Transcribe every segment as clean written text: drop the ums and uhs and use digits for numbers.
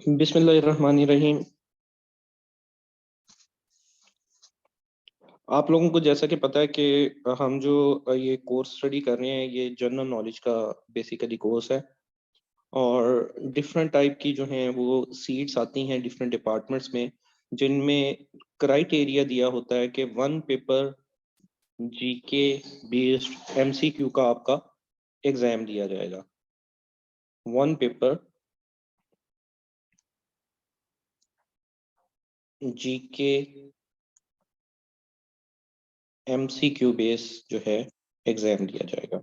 बिस्मिल्लाहिर्रहमानिर्रहीम। आप लोगों को जैसा कि पता है कि हम जो ये कोर्स स्टडी कर रहे हैं, ये जनरल नॉलेज का बेसिकली कोर्स है। और डिफरेंट टाइप की जो हैं वो सीट्स आती हैं डिफरेंट डिपार्टमेंट्स में, जिनमें क्राइटेरिया दिया होता है कि one paper GK based MCQ का आपका एग्जाम दिया जाएगा। One paper GK MCQ base जो है एग्जाम दिया जाएगा।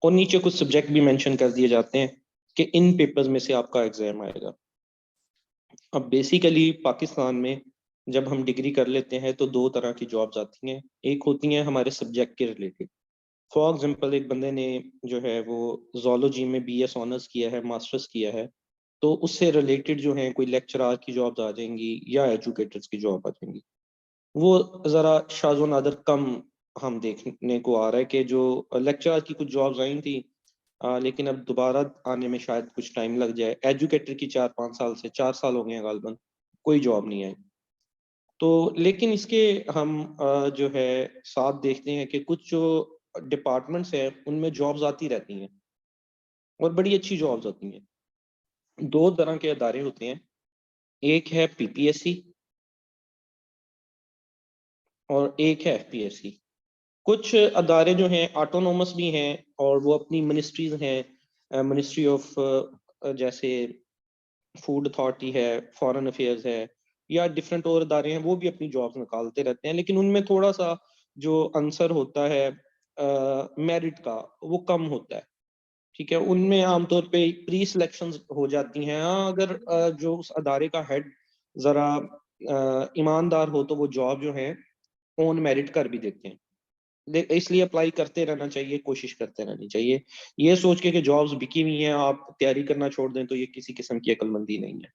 और नीचे कुछ सब्जेक्ट भी मेंशन कर दिए जाते हैं कि इन पेपर्स में से आपका एग्जाम आएगा। अब बेसिकली पाकिस्तान में जब हम डिग्री कर लेते हैं तो दो तरह की जॉब्स आती हैं। एक होती हैं हमारे सब्जेक्ट के रिलेटेड। फॉर एग्जांपल, एक बंदे ने जो है वो जोलॉजी में बीएस ऑनर्स किया है, मास्टर्स किया है, तो उससे रिलेटेड जो है कोई लेक्चरार की जॉब्स आ जाएंगी या एजुकेटर्स की जॉब आ जाएंगी। वो ज़रा शाज़ो नादर कम हम देखने को आ रहा है कि जो लेक्चरार की कुछ जॉब्स आई थी, लेकिन अब दोबारा आने में शायद कुछ टाइम लग जाए। एजुकेटर की 4-5 साल से 4 साल हो गए हैं गालबन, कोई जॉब नहीं आई। तो लेकिन इसके हम जो है साथ देखते हैं कि कुछ जो डिपार्टमेंट्स हैं उनमें जॉब्स आती रहती हैं और बड़ी अच्छी जॉब्स होती हैं। दो तरह के अदारे होते हैं, एक है पीपीएससी और एक है एफपीएससी। कुछ अदारे जो हैं ऑटोनोमस भी हैं और वो अपनी मिनिस्ट्रीज हैं, मिनिस्ट्री ऑफ जैसे फूड अथॉरिटी है, फॉरेन अफेयर्स है, या डिफरेंट और अदारे हैं, वो भी अपनी जॉब्स निकालते रहते हैं। लेकिन उनमें थोड़ा सा जो आंसर होता है मेरिट का, वो कम होता है। ठीक है, उनमें आमतौर पे प्री सिलेक्शन हो जाती हैं। हाँ, अगर जो उस अदारे का हेड जरा ईमानदार हो तो वो जॉब जो है ऑन मेरिट कर भी देते हैं। इसलिए अप्लाई करते रहना चाहिए, कोशिश करते रहनी चाहिए। ये सोच के कि जॉब्स बिकी हुई हैं आप तैयारी करना छोड़ दें, तो ये किसी किस्म की अक्लमंदी नहीं है।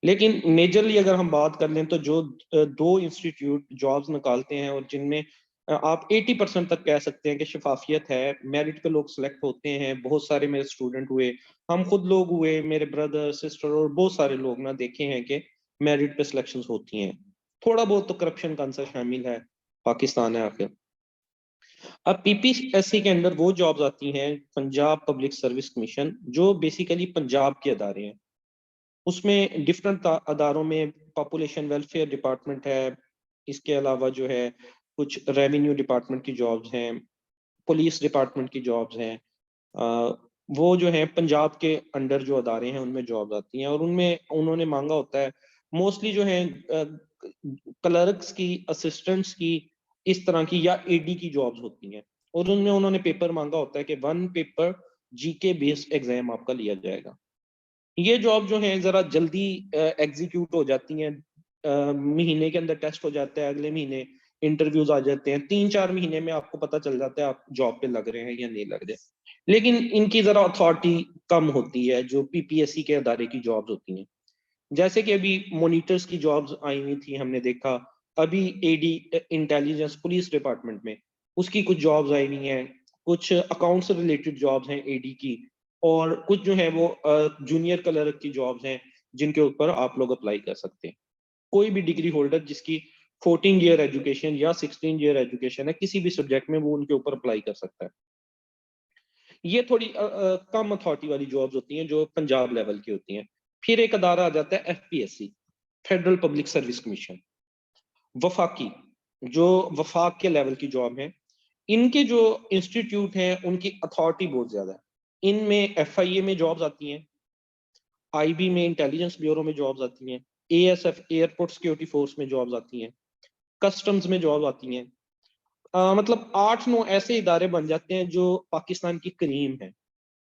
लेकिन मेजरली अगर हम बात कर लें तो जो दो इंस्टीट्यूट जॉब्स निकालते हैं और जिनमें आप 80% तक कह सकते हैं कि शफाफियत है, मेरिट पे लोग सिलेक्ट होते हैं। बहुत सारे मेरे स्टूडेंट हुए, हम खुद लोग हुए, मेरे ब्रदर सिस्टर और बहुत सारे लोग ना देखे हैं कि मेरिट पे सिलेक्शंस होती हैं। थोड़ा बहुत तो करप्शन का अंसर शामिल है, पाकिस्तान है आखिर। अब पीपीएससी के अंदर वो जॉब्स आती हैं, पंजाब पब्लिक सर्विस कमीशन, जो बेसिकली पंजाब के अदारे हैं। उसमें डिफरेंट अदारों में पॉपुलेशन वेलफेयर डिपार्टमेंट है, इसके अलावा जो है कुछ रेवेन्यू डिपार्टमेंट की जॉब्स हैं, पुलिस डिपार्टमेंट की जॉब्स हैं। अ, वो जो है पंजाब के अंडर जो अदारे हैं उनमें जॉब्स आती हैं और उनमें उन्होंने मांगा होता है मोस्टली जो है क्लर्क्स की, असिस्टेंट्स की, इस तरह की, या एडी की जॉब्स होती हैं। और उनमें उन्होंने पेपर मांगा होता है कि one paper GK based exam आपका लिया जाएगा। ये जॉब जो है जरा जल्दी एग्जीक्यूट हो जाती हैं। महीने के अंदर टेस्ट हो जाता है, अगले महीने इंटरव्यूज आ जाते हैं, 3-4 महीने में आपको पता चल जाता है आप जॉब पे लग रहे हैं या नहीं लग रहे। लेकिन इनकी जरा अथॉरिटी कम होती है जो पीपीएससी के अदारे की जॉब्स होती हैं। जैसे कि अभी मॉनिटर्स की जॉब्स आई हुई थी, हमने देखा। अभी एडी इंटेलिजेंस पुलिस डिपार्टमेंट में उसकी कुछ जॉब्स आई हुई हैं। कुछ अकाउंट से रिलेटेड जॉब्स हैं एडी की, और कुछ जो है वो जूनियर क्लर्क की जॉब्स हैं जिनके ऊपर आप लोग अप्लाई कर सकते हैं। कोई भी डिग्री होल्डर जिसकी 14 ईयर एजुकेशन या 16 ईयर एजुकेशन है किसी भी सब्जेक्ट में, वो उनके ऊपर अप्लाई कर सकता है। ये थोड़ी कम अथॉरिटी वाली जॉब्स होती हैं जो पंजाब लेवल की होती हैं। फिर एक अदारा आ जाता है FPSC, federal public service commission, वफाकी, जो वफाक के लेवल की जॉब है। इनके जो इंस्टीट्यूट हैं उनकी अथॉरिटी बहुत ज्यादा है। इनमें एफआईए में जॉब्स आती हैं, आईबी में इंटेलिजेंस ब्यूरो में जॉब्स आती हैं, एएसएफ एयरपोर्ट सिक्योरिटी फोर्स में जॉब्स आती हैं, कस्टम्स में जॉब आती हैं। मतलब 8-9 ऐसे इदारे बन जाते हैं जो पाकिस्तान की करीम है।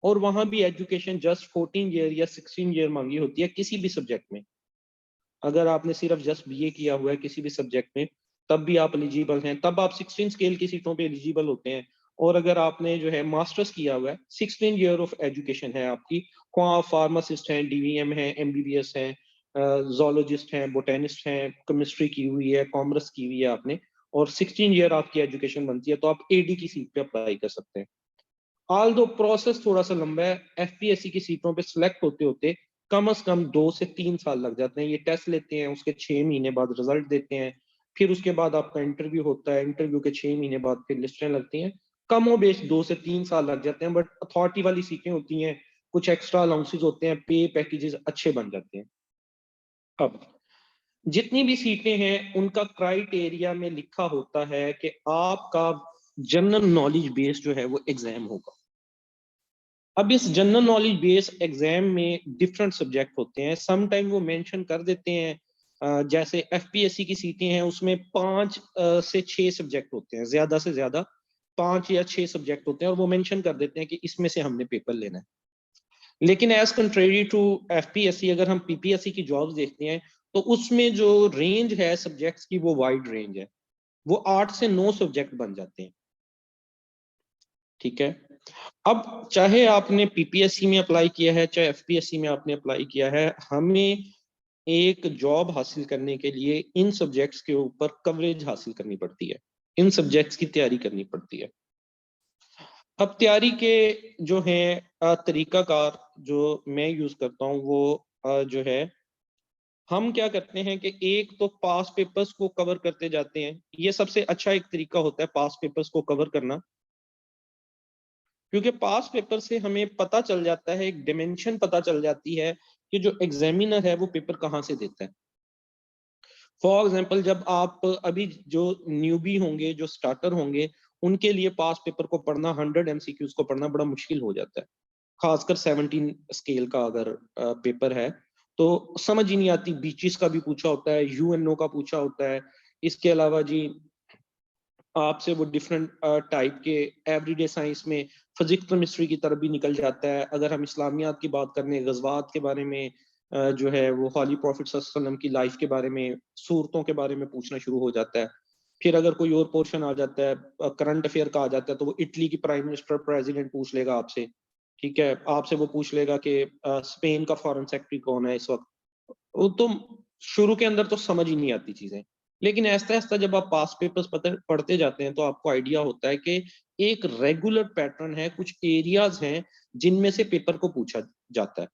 और वहां भी एजुकेशन जस्ट 14 ईयर या 16 ईयर मांगी होती है किसी भी सब्जेक्ट में। अगर आपने सिर्फ जस्ट बीए किया हुआ है किसी भी सब्जेक्ट में, तब भी आप एलिजिबल हैं, तब आप 16 स्केल की सीटों पे एलिजिबल होते हैं। और अगर आपने जो है मास्टर्स किया हुआ है, 16 ईयर ऑफ एजुकेशन है आपकी, वहाँ आप फार्मासिस्ट हैं, डीवीएम हैं, एमबीबीएस हैं, जोलॉजिस्ट हैं, बोटेनिस्ट हैं, केमिस्ट्री की हुई है, कॉमर्स की हुई है आपने, और 16 ईयर आपकी एजुकेशन बनती है, तो आप एडी की सीट पे अप्लाई कर सकते हैं। ऑल दो प्रोसेस थोड़ा सा लंबा है, एफपीएससी की सीटों पे सिलेक्ट होते होते कम से कम 2 से 3 साल लग जाते हैं। ये टेस्ट लेते हैं, उसके 6 महीने बाद रिजल्ट देते हैं, फिर उसके बाद आपका इंटरव्यू होता है, इंटरव्यू के 6 महीने बाद फिर लिस्टें लगती हैं। कमोबेश 2 से 3 साल लग जाते हैं, बट अथॉरिटी वाली सीटें होती हैं, कुछ एक्स्ट्रा अलाउंसेस होते हैं, पे पैकेजेस अच्छे बन जाते हैं। अब जितनी भी सीटें हैं उनका क्राइटेरिया में लिखा होता है कि आपका जनरल नॉलेज बेस जो है वो एग्जाम होगा। अब इस जनरल नॉलेज बेस एग्जाम में डिफरेंट सब्जेक्ट होते हैं, सम टाइम वो मेंशन कर देते हैं, जैसे एफपीएससी की सीटें हैं उसमें 5 से 6 सब्जेक्ट होते हैं, ज्यादा से ज्यादा 5 या 6 सब्जेक्ट होते हैं, और वो मेंशन कर देते हैं कि इसमें से हमने पेपर लेना है। लेकिन एज कंट्रेरी टू एफपीएससी, अगर हम पीपीएससी की जॉब्स देखते हैं तो उसमें जो रेंज है सब्जेक्ट्स की वो वाइड रेंज है, वो 8 से 9 सब्जेक्ट बन जाते हैं। ठीक है, अब चाहे आपने पीपीएससी में अप्लाई किया है चाहे एफपीएससी में आपने अप्लाई किया है, हमें एक जॉब हासिल करने के लिए इन सब्जेक्ट्स के ऊपर कवरेज हासिल करनी पड़ती है, इन सब्जेक्ट्स की तैयारी करनी पड़ती है। अब तैयारी के जो है तरीकाकार जो मैं यूज करता हूँ वो जो है, हम क्या करते हैं कि एक तो पास पेपर्स को कवर करते जाते हैं। ये सबसे अच्छा एक तरीका होता है पास पेपर्स को कवर करना, क्योंकि पास पेपर से हमें पता चल जाता है, एक डिमेंशन पता चल जाती है कि जो एग्जामिनर है वो पेपर कहाँ से देता है। फॉर एग्जाम्पल, जब आप अभी जो न्यूबी होंगे, जो स्टार्टर होंगे, उनके लिए पास पेपर को पढ़ना, 100 एमसीक्यूज को पढ़ना बड़ा मुश्किल हो जाता है। खासकर 17 स्केल का अगर पेपर है तो समझ ही नहीं आती, बीचेस का भी पूछा होता है, यूएनओ का पूछा होता है, इसके अलावा जी आपसे वो डिफरेंट टाइप के एवरीडे साइंस में फिजिक्स केमिस्ट्री की तरफ भी निकल जाता है। अगर हम इस्लामियात की बात करें, गजवात के बारे में, जो है वो हॉली प्रॉफिट सल्लल्लाहु अलैहि वसल्लम की लाइफ के बारे में, सूरतों के बारे में पूछना शुरू हो जाता है। फिर अगर कोई और पोर्शन आ जाता है, करंट अफेयर का आ जाता है, तो वो इटली की प्राइम मिनिस्टर प्रेसिडेंट पूछ लेगा आपसे। ठीक है, आपसे वो पूछ लेगा कि स्पेन का फॉरेन सेक्रेटरी कौन है इस वक्त। वो तो शुरू के अंदर तो समझ ही नहीं आती चीजें, लेकिन ऐसा ऐसा जब आप पास पेपर्स पढ़ते जाते हैं तो आपको आइडिया होता है कि एक रेगुलर पैटर्न है, कुछ एरियाज हैं जिनमें से पेपर को पूछा जाता है।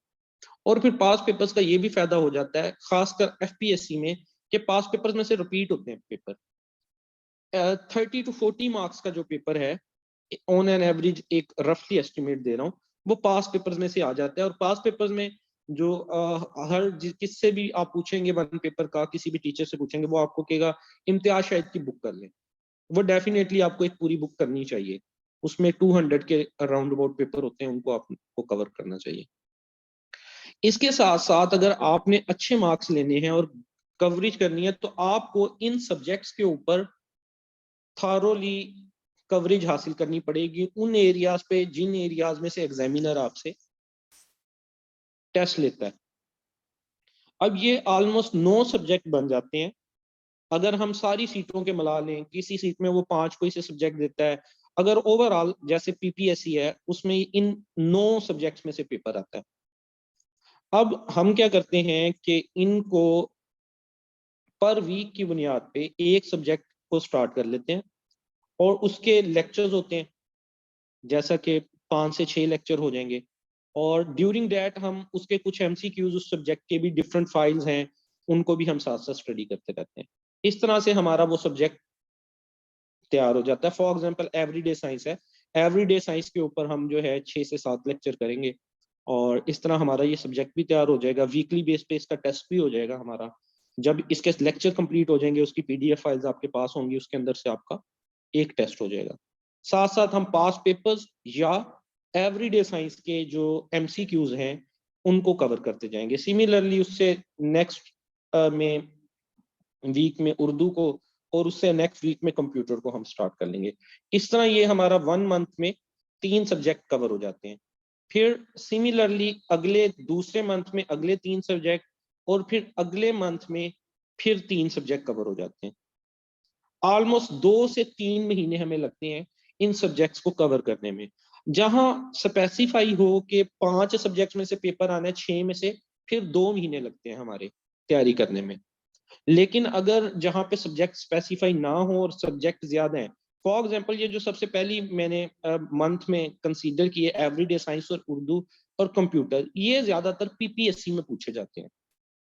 और फिर पास पेपर्स का ये भी फायदा हो जाता है, खासकर एफपीएससी में, कि पास पेपर्स में से रिपीट होते हैं पेपर। 30 to 40 मार्क्स का जो पेपर है, ऑन एन एवरेज, एक रफली एस्टिमेट दे रहा हूँ, वो पास पेपर्स में से आ जाता है। और पास पेपर्स में जो किससे भी आप पूछेंगे वन पेपर का, किसी भी टीचर से पूछेंगे, वो आपको कहेगा इम्तियाज शाहिद की बुक कर लें। वो डेफिनेटली आपको एक पूरी बुक करनी चाहिए, उसमें 200 के अराउंड अबाउट पेपर होते हैं, उनको आपको कवर करना चाहिए। इसके साथ साथ अगर आपने अच्छे मार्क्स लेने हैं और कवरेज करनी है तो आपको इन सब्जेक्ट्स के ऊपर थारोली कवरेज हासिल करनी पड़ेगी, उन एरियाज पे जिन एरियाज में से एग्जामिनर आपसे टेस्ट लेता है। अब ये ऑलमोस्ट 9 सब्जेक्ट बन जाते हैं। अगर हम सारी सीटों के मिला लें, किसी सीट में वो 5 कोई से सब्जेक्ट देता है, अगर ओवरऑल जैसे पीपीएससी है उसमें इन 9 सब्जेक्ट्स में से पेपर आता है। अब हम क्या करते हैं कि इनको पर वीक की बुनियाद पे एक सब्जेक्ट को स्टार्ट कर लेते हैं, और उसके लेक्चर्स होते हैं, जैसा कि 5 से 6 लेक्चर हो जाएंगे, और ड्यूरिंग दैट हम उसके कुछ एमसीक्यूज उस सब्जेक्ट के भी डिफरेंट फाइल्स हैं, उनको भी हम साथ साथ स्टडी करते रहते हैं। इस तरह से हमारा वो सब्जेक्ट तैयार हो जाता है। फॉर एग्जांपल एवरीडे साइंस है, एवरीडे साइंस के ऊपर हम जो है 6 से 7 लेक्चर करेंगे, और इस तरह हमारा ये सब्जेक्ट भी तैयार हो जाएगा। वीकली बेस पे इसका टेस्ट भी हो जाएगा हमारा। जब इसके लेक्चर कंप्लीट हो जाएंगे, उसकी पीडीएफ फाइल्स आपके पास होंगी, उसके अंदर से आपका एक टेस्ट हो जाएगा। साथ साथ हम पास पेपर्स या एवरीडे साइंस के जो एमसीक्यूज हैं उनको कवर करते जाएंगे। सिमिलरली उससे नेक्स्ट में वीक में उर्दू को, और उससे नेक्स्ट वीक में कंप्यूटर को हम स्टार्ट कर लेंगे। इस तरह ये हमारा 1 मंथ में 3 सब्जेक्ट कवर हो जाते हैं। फिर सिमिलरली अगले दूसरे मंथ में अगले 3 सब्जेक्ट, और फिर अगले मंथ में फिर 3 सब्जेक्ट कवर हो जाते हैं। ऑलमोस्ट 2 से 3 महीने हमें लगते हैं इन सब्जेक्ट्स को कवर करने में। जहां स्पेसिफाई हो कि 5 सब्जेक्ट्स में से पेपर आना है, 6 में से, फिर 2 महीने लगते हैं हमारे तैयारी करने में। लेकिन अगर जहां पे सब्जेक्ट स्पेसिफाई ना हो और सब्जेक्ट ज्यादा है, फॉर एग्जांपल ये जो सबसे पहली मैंने मंथ में कंसीडर किए एवरीडे साइंस और उर्दू और कंप्यूटर, ये ज्यादातर पीपीएससी में पूछे जाते हैं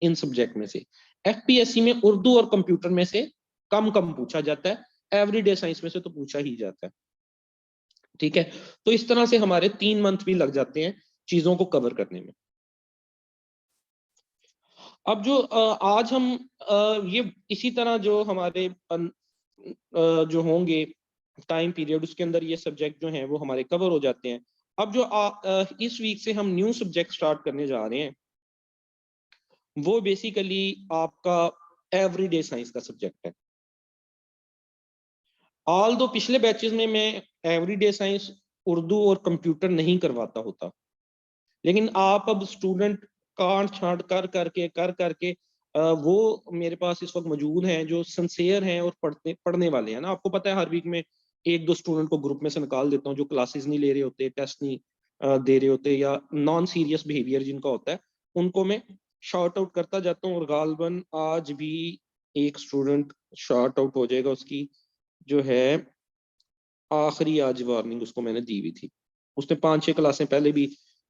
इन सब्जेक्ट में से। एफपीएससी में उर्दू और कंप्यूटर में से कम कम पूछा जाता है, एवरीडे साइंस में से तो पूछा ही जाता है। ठीक है, तो इस तरह से हमारे 3 मंथ भी लग जाते हैं चीजों को कवर करने में। अब जो आज हम ये इसी तरह जो हमारे जो होंगे टाइम पीरियड, उसके अंदर ये सब्जेक्ट जो हैं वो हमारे कवर हो जाते हैं। अब जो इस वीक से हम न्यू सब्जेक्ट स्टार्ट करने जा रहे हैं, वो बेसिकली आपका एवरीडे साइंस का सब्जेक्ट है। ऑल दो पिछले बैचेस में मैं एवरीडे साइंस उर्दू और कंप्यूटर नहीं करवाता होता, लेकिन आप अब स्टूडेंट काट छांट कर करके वो मेरे पास इस वक्त मौजूद हैं जो सिंसियर हैं और पढ़ने वाले हैं ना। आपको पता है हर वीक में एक दो स्टूडेंट को ग्रुप में से निकाल देता हूँ जो क्लासेस नहीं ले रहे होते, टेस्ट नहीं दे रहे होते, या नॉन सीरियस बिहेवियर जिनका होता है, उनको मैं शॉर्ट आउट करता जाता हूँ। और गालबन आज भी एक स्टूडेंट शॉर्ट आउट हो जाएगा, उसकी जो है आखिरी आज वार्निंग उसको मैंने दी हुई थी। उसने 5-6 क्लासें पहले भी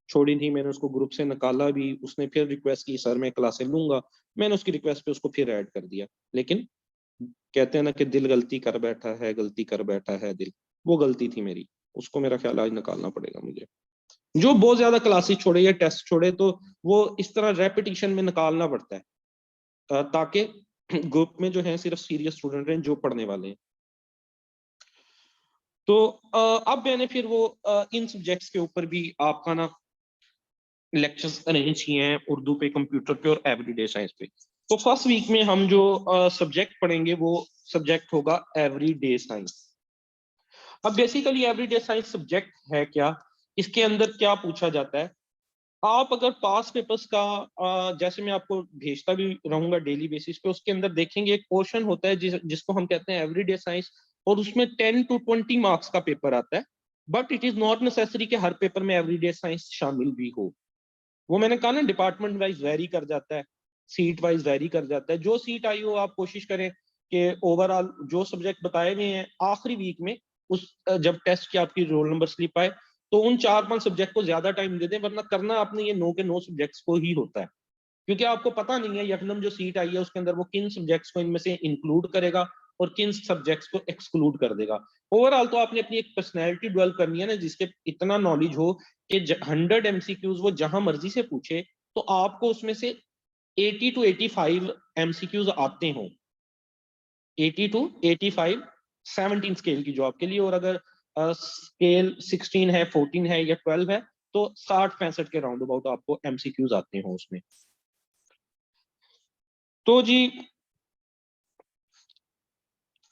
छोड़ी थी, मैंने उसको ग्रुप से निकाला भी, उसने फिर रिक्वेस्ट की सर मैं क्लासें लूंगा, मैंने उसकी रिक्वेस्ट पे उसको फिर ऐड कर दिया। लेकिन कहते हैं ना कि दिल गलती कर बैठा है, गलती कर बैठा है दिल, वो गलती थी मेरी, उसको मेरा ख्याल आज निकालना पड़ेगा मुझे। जो बहुत ज्यादा क्लासेस छोड़े या टेस्ट छोड़े तो वो इस तरह रेपिटेशन में निकालना पड़ता है ताकि ग्रुप में जो है सिर्फ सीरियस स्टूडेंट हैं जो पढ़ने वाले हैं। तो अब मैंने फिर वो इन सब्जेक्ट्स के ऊपर भी आपका ना लेक्चर्स अरेंज किए हैं, उर्दू पे, कंप्यूटर पे और एवरीडे साइंस पे। तो फर्स्ट वीक में हम जो सब्जेक्ट पढ़ेंगे वो सब्जेक्ट होगा एवरीडे साइंस। अब बेसिकली एवरीडे साइंस सब्जेक्ट है क्या, इसके अंदर क्या पूछा जाता है। आप अगर पास पेपर्स का जैसे मैं आपको भेजता भी रहूंगा डेली बेसिस पे, उसके अंदर देखेंगे एक पोर्शन होता है जिसको हम कहते हैं एवरीडे साइंस, और उसमें 10 to 20 मार्क्स का पेपर आता है। But it is not necessary कि हर पेपर में एवरीडे साइंस शामिल भी हो। वो मैंने कहा ना डिपार्टमेंट वाइज वेरी कर जाता है, सीट वाइज वेरी कर जाता है। जो सीट आई हो आप कोशिश करें कि ओवरऑल जो सब्जेक्ट बताए हुए हैं आखिरी वीक में, उस जब टेस्ट की आपकी रोल नंबर स्लिप आए तो उन 4-5 सब्जेक्ट को ज्यादा टाइम दे दें, वरना करना आपने ये 9 के 9 सब्जेक्ट्स को ही होता है। क्योंकि आपको पता नहीं है यकदम जो सीट आई है उसके अंदर वो किन सब्जेक्ट्स को इनमें से इंक्लूड करेगा और किन सब्जेक्ट्स को एक्सक्लूड कर देगा। ओवरऑल तो आपने अपनी एक पर्सनैलिटी डेवलप करनी है ना, जिसके इतना नॉलेज हो कि 100 एमसीक्यूज वो जहां मर्जी से पूछे तो आपको उसमें से 80 to 85 एमसीक्यूज आते हों। 80 to 85 17 स्केल की जो आपके लिए, और अगर स्केल 16 है, 14 है या 12 है तो 60-65 के राउंड अबाउट आपको एमसीक्यूज आते हो उसमें। तो जी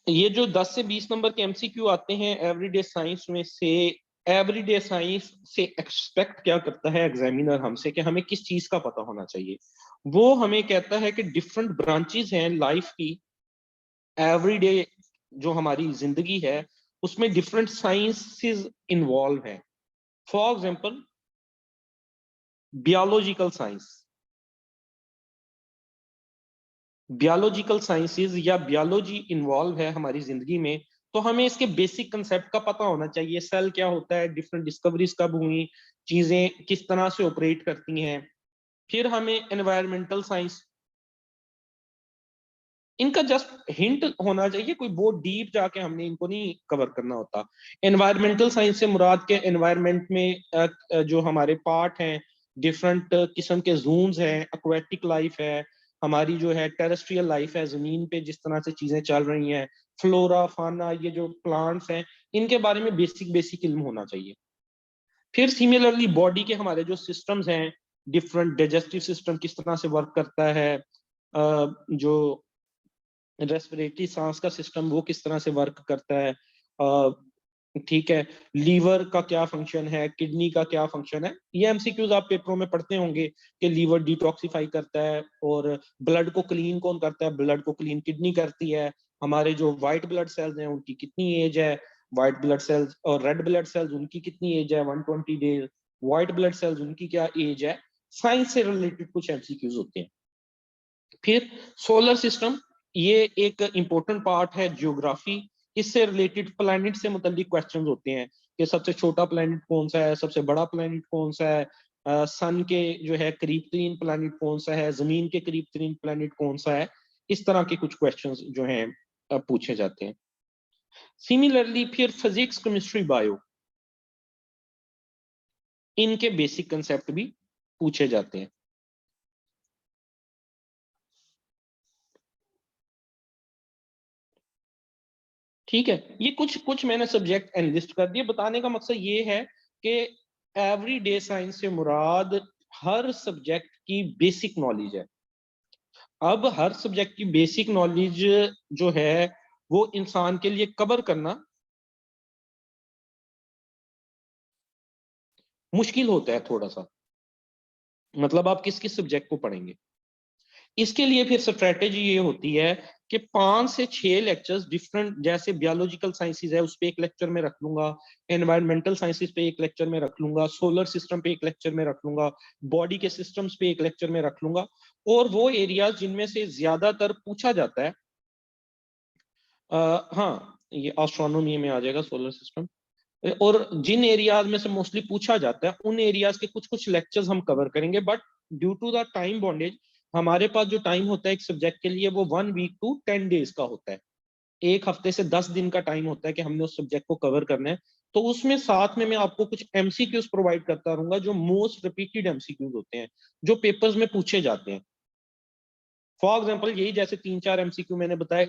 ये जो 10 से 20 नंबर के एमसीक्यू आते हैं एवरीडे साइंस में से, एवरीडे साइंस से एक्सपेक्ट क्या करता है एग्जामिनर हमसे कि हमें किस चीज का पता होना चाहिए। वो हमें कहता है कि डिफरेंट ब्रांचेस हैं लाइफ की, एवरीडे जो हमारी जिंदगी है उसमें डिफरेंट साइंसेस इन्वॉल्व हैं। फॉर एग्जांपल बियोलॉजिकल साइंस, बियोलॉजिकल साइंसेज या बियोलॉजी इन्वॉल्व है हमारी जिंदगी में, तो हमें इसके बेसिक कंसेप्ट का पता होना चाहिए। सेल क्या होता है, डिफरेंट डिस्कवरीज कब हुई, चीजें किस तरह से ऑपरेट करती हैं। फिर हमें एनवायरमेंटल साइंस, इनका जस्ट हिंट होना चाहिए, कोई बहुत डीप जाके हमने इनको नहीं कवर करना होता। एनवायरमेंटल साइंस से मुराद के एनवायरमेंट में जो हमारे पार्ट हैं, डिफरेंट किस्म के जोन्स हैं, एक्वेटिक लाइफ है, हमारी जो है टेरेस्ट्रियल लाइफ है, जमीन पे जिस तरह से चीजें चल रही हैं, फ्लोरा फाना, ये जो प्लांट्स हैं, इनके बारे में बेसिक बेसिक इल्म होना चाहिए। फिर सिमिलरली बॉडी के हमारे जो सिस्टम्स हैं, डिफरेंट डाइजेस्टिव सिस्टम किस तरह से वर्क करता है, जो रेस्पिरेटरी सांस का सिस्टम वो किस तरह से वर्क करता है, ठीक है, लीवर का क्या फंक्शन है, किडनी का क्या फंक्शन है। ये एमसीक्यूज आप पेपरों में पढ़ते होंगे कि लीवर डिटॉक्सिफाई करता है, और ब्लड को क्लीन कौन करता है, ब्लड को क्लीन किडनी करती है। हमारे जो व्हाइट ब्लड सेल्स हैं उनकी कितनी एज है, व्हाइट ब्लड सेल्स और रेड ब्लड सेल्स उनकी कितनी एज है, 120 डेज। व्हाइट ब्लड सेल्स उनकी क्या एज है। साइंस से रिलेटेड कुछ एमसीक्यूज होते हैं। फिर सोलर सिस्टम, ये एक इंपॉर्टेंट पार्ट है ज्योग्राफी इससे रिलेटेड प्लैनेट से मुतल्लिक क्वेश्चंस होते हैं कि सबसे छोटा प्लैनेट कौन सा है, सबसे बड़ा प्लैनेट कौन सा है, सन के जो है करीब तरीन प्लैनेट कौन सा है, जमीन के करीब तरीन प्लैनेट कौन सा है। इस तरह के कुछ क्वेश्चंस जो हैं पूछे जाते हैं। सिमिलरली फिर फिजिक्स, केमिस्ट्री, बायो, इनके बेसिक कंसेप्ट भी पूछे जाते हैं। ठीक है, ये कुछ कुछ मैंने सब्जेक्ट एनलिस्ट कर दिए। बताने का मकसद ये है कि एवरीडे साइंस से मुराद हर सब्जेक्ट की बेसिक नॉलेज है। अब हर सब्जेक्ट की बेसिक नॉलेज जो है वो इंसान के लिए कवर करना मुश्किल होता है थोड़ा सा। मतलब आप किस किस सब्जेक्ट को पढ़ेंगे, इसके लिए फिर स्ट्रेटेजी ये होती है कि 5 से 6 लेक्चर्स डिफरेंट, जैसे बायोलॉजिकल साइंसेज है उस पे एक लेक्चर में रख लूंगा, एनवायरमेंटल साइंसेज पे एक लेक्चर में रख लूंगा, सोलर सिस्टम पे एक लेक्चर में रख लूंगा, बॉडी के सिस्टम्स पे एक लेक्चर में रख लूंगा। और वो एरियाज जिनमें से ज्यादातर पूछा जाता है, हाँ ये एस्ट्रोनॉमी में आ जाएगा, सोलर सिस्टम। और जिन एरियाज में से मोस्टली पूछा जाता है उन एरियाज के कुछ कुछ लेक्चर्स हम कवर करेंगे। But due to the time bondage, हमारे पास जो टाइम होता है एक सब्जेक्ट के लिए वो 1 वीक टू 10 डेज का होता है। 1 हफ्ते से 10 दिन का टाइम होता है कि हमने उस सब्जेक्ट को कवर करना है। तो उसमें साथ में मैं आपको कुछ एमसीक्यूज प्रोवाइड करता रहूंगा, जो मोस्ट रिपीटेड एमसीक्यूज होते हैं, जो पेपर्स में पूछे जाते हैं। फॉर एग्जाम्पल यही जैसे 3-4 एमसीक्यू मैंने बताया,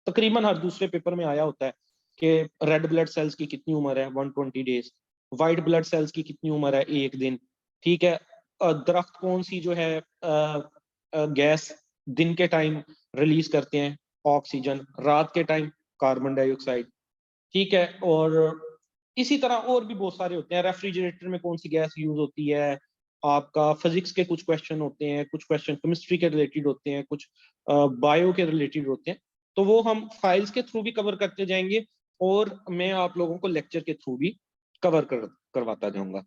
तकरीबन हर दूसरे पेपर में आया होता है कि रेड ब्लड सेल्स की कितनी उम्र है, 120 डेज। व्हाइट ब्लड सेल्स की कितनी उम्र है, 1 दिन। ठीक है, दरख्त कौन सी जो है गैस दिन के टाइम रिलीज करते हैं, ऑक्सीजन, रात के टाइम कार्बन डाइऑक्साइड। ठीक है, और इसी तरह और भी बहुत सारे होते हैं। रेफ्रिजरेटर में कौन सी गैस यूज होती है, आपका फिजिक्स के कुछ क्वेश्चन होते हैं, कुछ क्वेश्चन केमिस्ट्री के रिलेटेड होते हैं, कुछ बायो के रिलेटेड होते हैं। तो वो हम फाइल्स के थ्रू भी कवर करते जाएंगे, और मैं आप लोगों को लेक्चर के थ्रू भी करवाता जाऊंगा।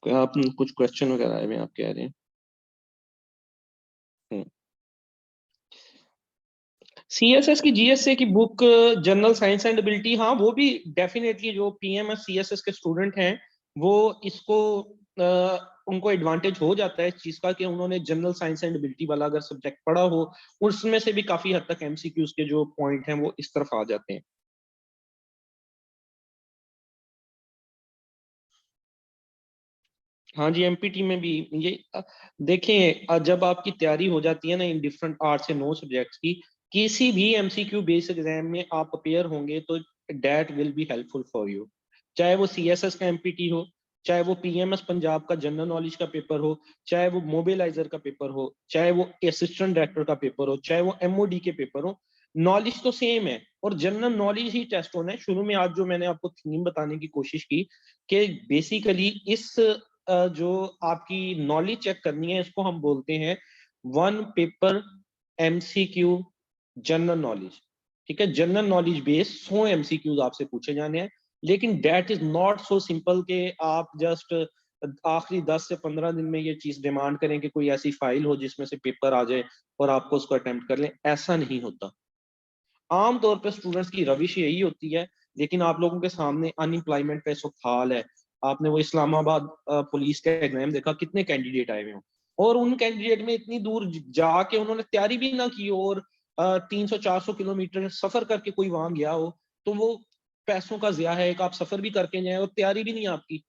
आप कुछ क्वेश्चन वगैरह आए हुए आप कह रहे हैं? सीएसएस की, जीएसए की book, general science and ability, हाँ वो भी डेफिनेटली जो पीएमएस सीएसएस के स्टूडेंट हैं वो इसको उनको एडवांटेज हो जाता है इस चीज का कि उन्होंने जनरल साइंस एंड एबिलिटी वाला अगर सब्जेक्ट पढ़ा हो, उसमें से भी काफी हद तक एमसीक्यूज के जो पॉइंट हैं वो इस तरफ आ जाते हैं। हाँ जी, एमपीटी में भी ये देखें, जब आपकी तैयारी हो जाती है ना इन डिफरेंट 8 से 9 सब्जेक्ट्स की, किसी भी एमसीक्यू बेस्ड एग्जाम में आप अपेयर होंगे तो that will be helpful for you. चाहे वो सीएसएस का एमपीटी हो, चाहे वो पीएमएस पंजाब का जनरल नॉलेज का पेपर हो, चाहे वो मोबिलाइजर का पेपर हो, चाहे वो असिस्टेंट डायरेक्टर का पेपर हो, चाहे वो एमओडी के पेपर हो, नॉलेज तो सेम है और जनरल नॉलेज ही टेस्ट होना है। शुरू में आज जो मैंने आपको थीम बताने की कोशिश की कि बेसिकली इस जो आपकी नॉलेज चेक करनी है इसको हम बोलते हैं one paper MCQ general knowledge. ठीक है, जनरल नॉलेज बेस्ड 100 एमसीक्यूज आपसे पूछे जाने हैं। लेकिन that is not so simple कि आप जस्ट आखिरी 10 से 15 दिन में ये चीज डिमांड करें कि कोई ऐसी फाइल हो जिसमें से पेपर आ जाए और आपको उसको अटेम्प्ट कर लें। ऐसा नहीं होता। आमतौर पर स्टूडेंट्स की रविश यही होती है, लेकिन आप लोगों के सामने अनएम्प्लॉयमेंट का इस वक्त हाल है। आपने वो इस्लामाबाद पुलिस का एग्जाम देखा, कितने कैंडिडेट आए हुए हो, और उन कैंडिडेट में इतनी दूर जाके उन्होंने तैयारी भी ना की हो, और 300-400 किलोमीटर सफर करके कोई वहां गया हो, तो वो पैसों का ज़िया है। एक आप सफर भी करके जाए और तैयारी भी नहीं आपकी,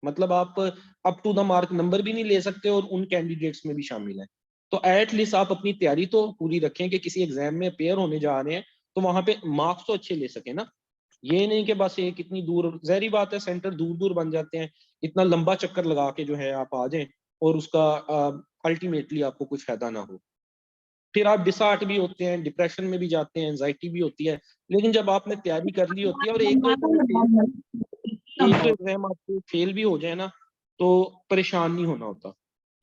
मतलब आप up to the mark number भी नहीं ले सकते और उन कैंडिडेट्स में भी शामिल है। तो एटलीस्ट आप अपनी तैयारी तो पूरी रखें कि किसी एग्जाम में अपेयर होने जा रहे हैं तो वहां पे मार्क्स तो अच्छे ले सके ना। ये नहीं कि बस एक इतनी दूर, जहरी बात है सेंटर दूर दूर बन जाते हैं, इतना लंबा चक्कर लगा के जो है आप आ जाएं और उसका अल्टीमेटली आपको कुछ फायदा ना हो। फिर आप डिसहार्ट भी होते हैं, डिप्रेशन में भी जाते हैं, एंजाइटी भी होती है। लेकिन जब आपने तैयारी कर ली होती है और एक दो एग्जाम आपको फेल भी हो जाए ना, तो परेशान नहीं होना होता।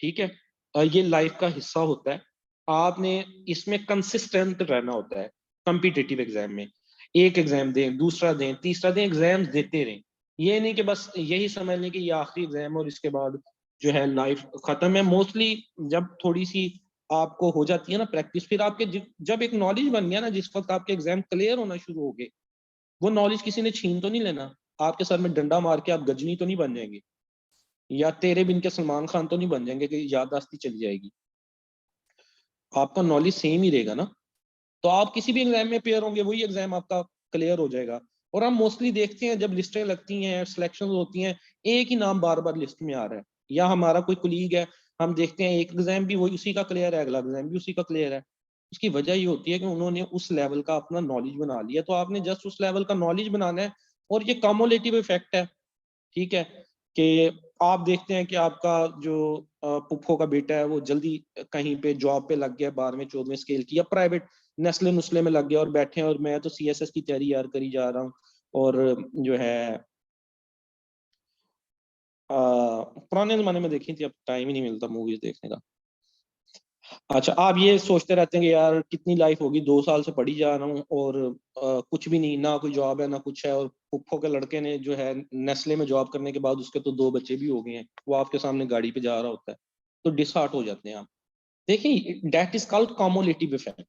ठीक है, ये लाइफ का हिस्सा होता है। आपने इसमें कंसिस्टेंट रहना होता है। कॉम्पिटिटिव एग्जाम में एक एग्जाम दें, दूसरा दें, तीसरा दें, एग्जाम्स देते रहें। ये नहीं कि बस यही समझ लें कि ये आखिरी एग्जाम और इसके बाद जो है लाइफ खत्म है। मोस्टली जब थोड़ी सी आपको हो जाती है ना प्रैक्टिस, फिर आपके जब एक नॉलेज बन गया ना, जिस वक्त आपके एग्जाम क्लियर होना शुरू हो गए, वो नॉलेज किसी ने छीन तो नहीं लेना, आपके सर में डंडा मार के आप गजनी तो नहीं बन जाएंगे, या तेरे बिन के सलमान खान तो नहीं बन जाएंगे कि याददाश्ती चली जाएगी। आपका नॉलेज सेम ही रहेगा ना, तो आप किसी भी एग्जाम में पेयर होंगे, वही एग्जाम आपका क्लियर हो जाएगा। और हम मोस्टली देखते हैं जब लिस्टें लगती हैं, सिलेक्शन होती हैं, एक ही नाम बार बार लिस्ट में आ रहा है, या हमारा कोई कुलीग है, हम देखते हैं एक एग्जाम भी वही उसी का क्लियर है, अगला एग्जाम भी उसी का क्लियर है। उसकी वजह ये होती है कि उन्होंने उस लेवल का अपना नॉलेज बना लिया, तो आपने जस्ट उस लेवल का नॉलेज बनाना है। और ये कम्युलेटिव इफेक्ट है, ठीक है, कि आप देखते हैं कि आपका जो पुप्पो का बेटा है वो जल्दी कहीं पे जॉब पे लग गया 12वें 14वें स्केल की, या प्राइवेट नेस्ले नुस्ले में लग गया और बैठे हैं, और मैं तो सीएसएस की तैयारी यार करी जा रहा हूँ, और जो है पुराने जमाने में देखी थी, अब टाइम ही नहीं मिलता मूवीज देखने का। अच्छा, आप ये सोचते रहते हैं कि यार कितनी लाइफ होगी, 2 साल से पढ़ी जा रहा हूँ और कुछ भी नहीं, ना कोई जॉब है ना कुछ है, और पुप्पो के लड़के ने जो है नेस्ले में जॉब करने के बाद उसके तो 2 बच्चे भी हो गए हैं, वो आपके सामने गाड़ी पे जा रहा होता है, तो डिसहार्ट हो जाते हैं आप। देखिए, that is called cumulative effect.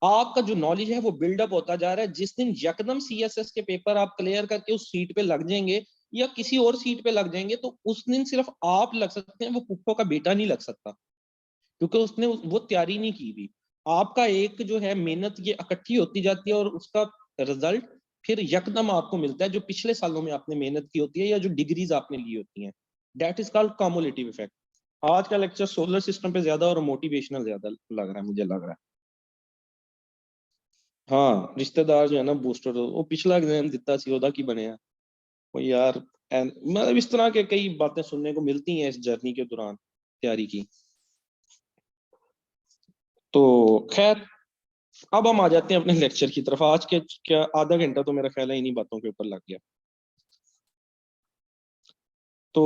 आपका जो नॉलेज है वो बिल्डअप होता जा रहा है, जिस दिन यकदम सीएसएस के पेपर आप क्लियर करके उस सीट पे लग जाएंगे, या किसी और सीट पे लग जाएंगे, तो उस दिन सिर्फ आप लग सकते हैं, वो पुप्पो का बेटा नहीं लग सकता, क्योंकि उसने वो तैयारी नहीं की भी। आपका एक जो है मेहनत ये इकट्ठी होती जाती है, और उसका रिजल्ट फिर यकदम आपको मिलता है, जो पिछले सालों में आपने मेहनत की होती है या जो डिग्रीज आपने ली होती हैं। That is called cumulative effect. आज का लेक्चर सोलर सिस्टम पे ज्यादा और मोटिवेशनल ज्यादा लग रहा है, मुझे लग रहा है। हाँ, रिश्तेदार जो है ना बूस्टर, वो पिछला एग्जाम दिता सी ओदा की बने वो यार। मतलब इस तरह के कई बातें सुनने को मिलती हैं इस जर्नी के दौरान तैयारी की। तो खैर, अब हम आ जाते हैं अपने लेक्चर की तरफ। आज के क्या आधा घंटा तो मेरा ख्याल है इन्हीं बातों के ऊपर लग गया। तो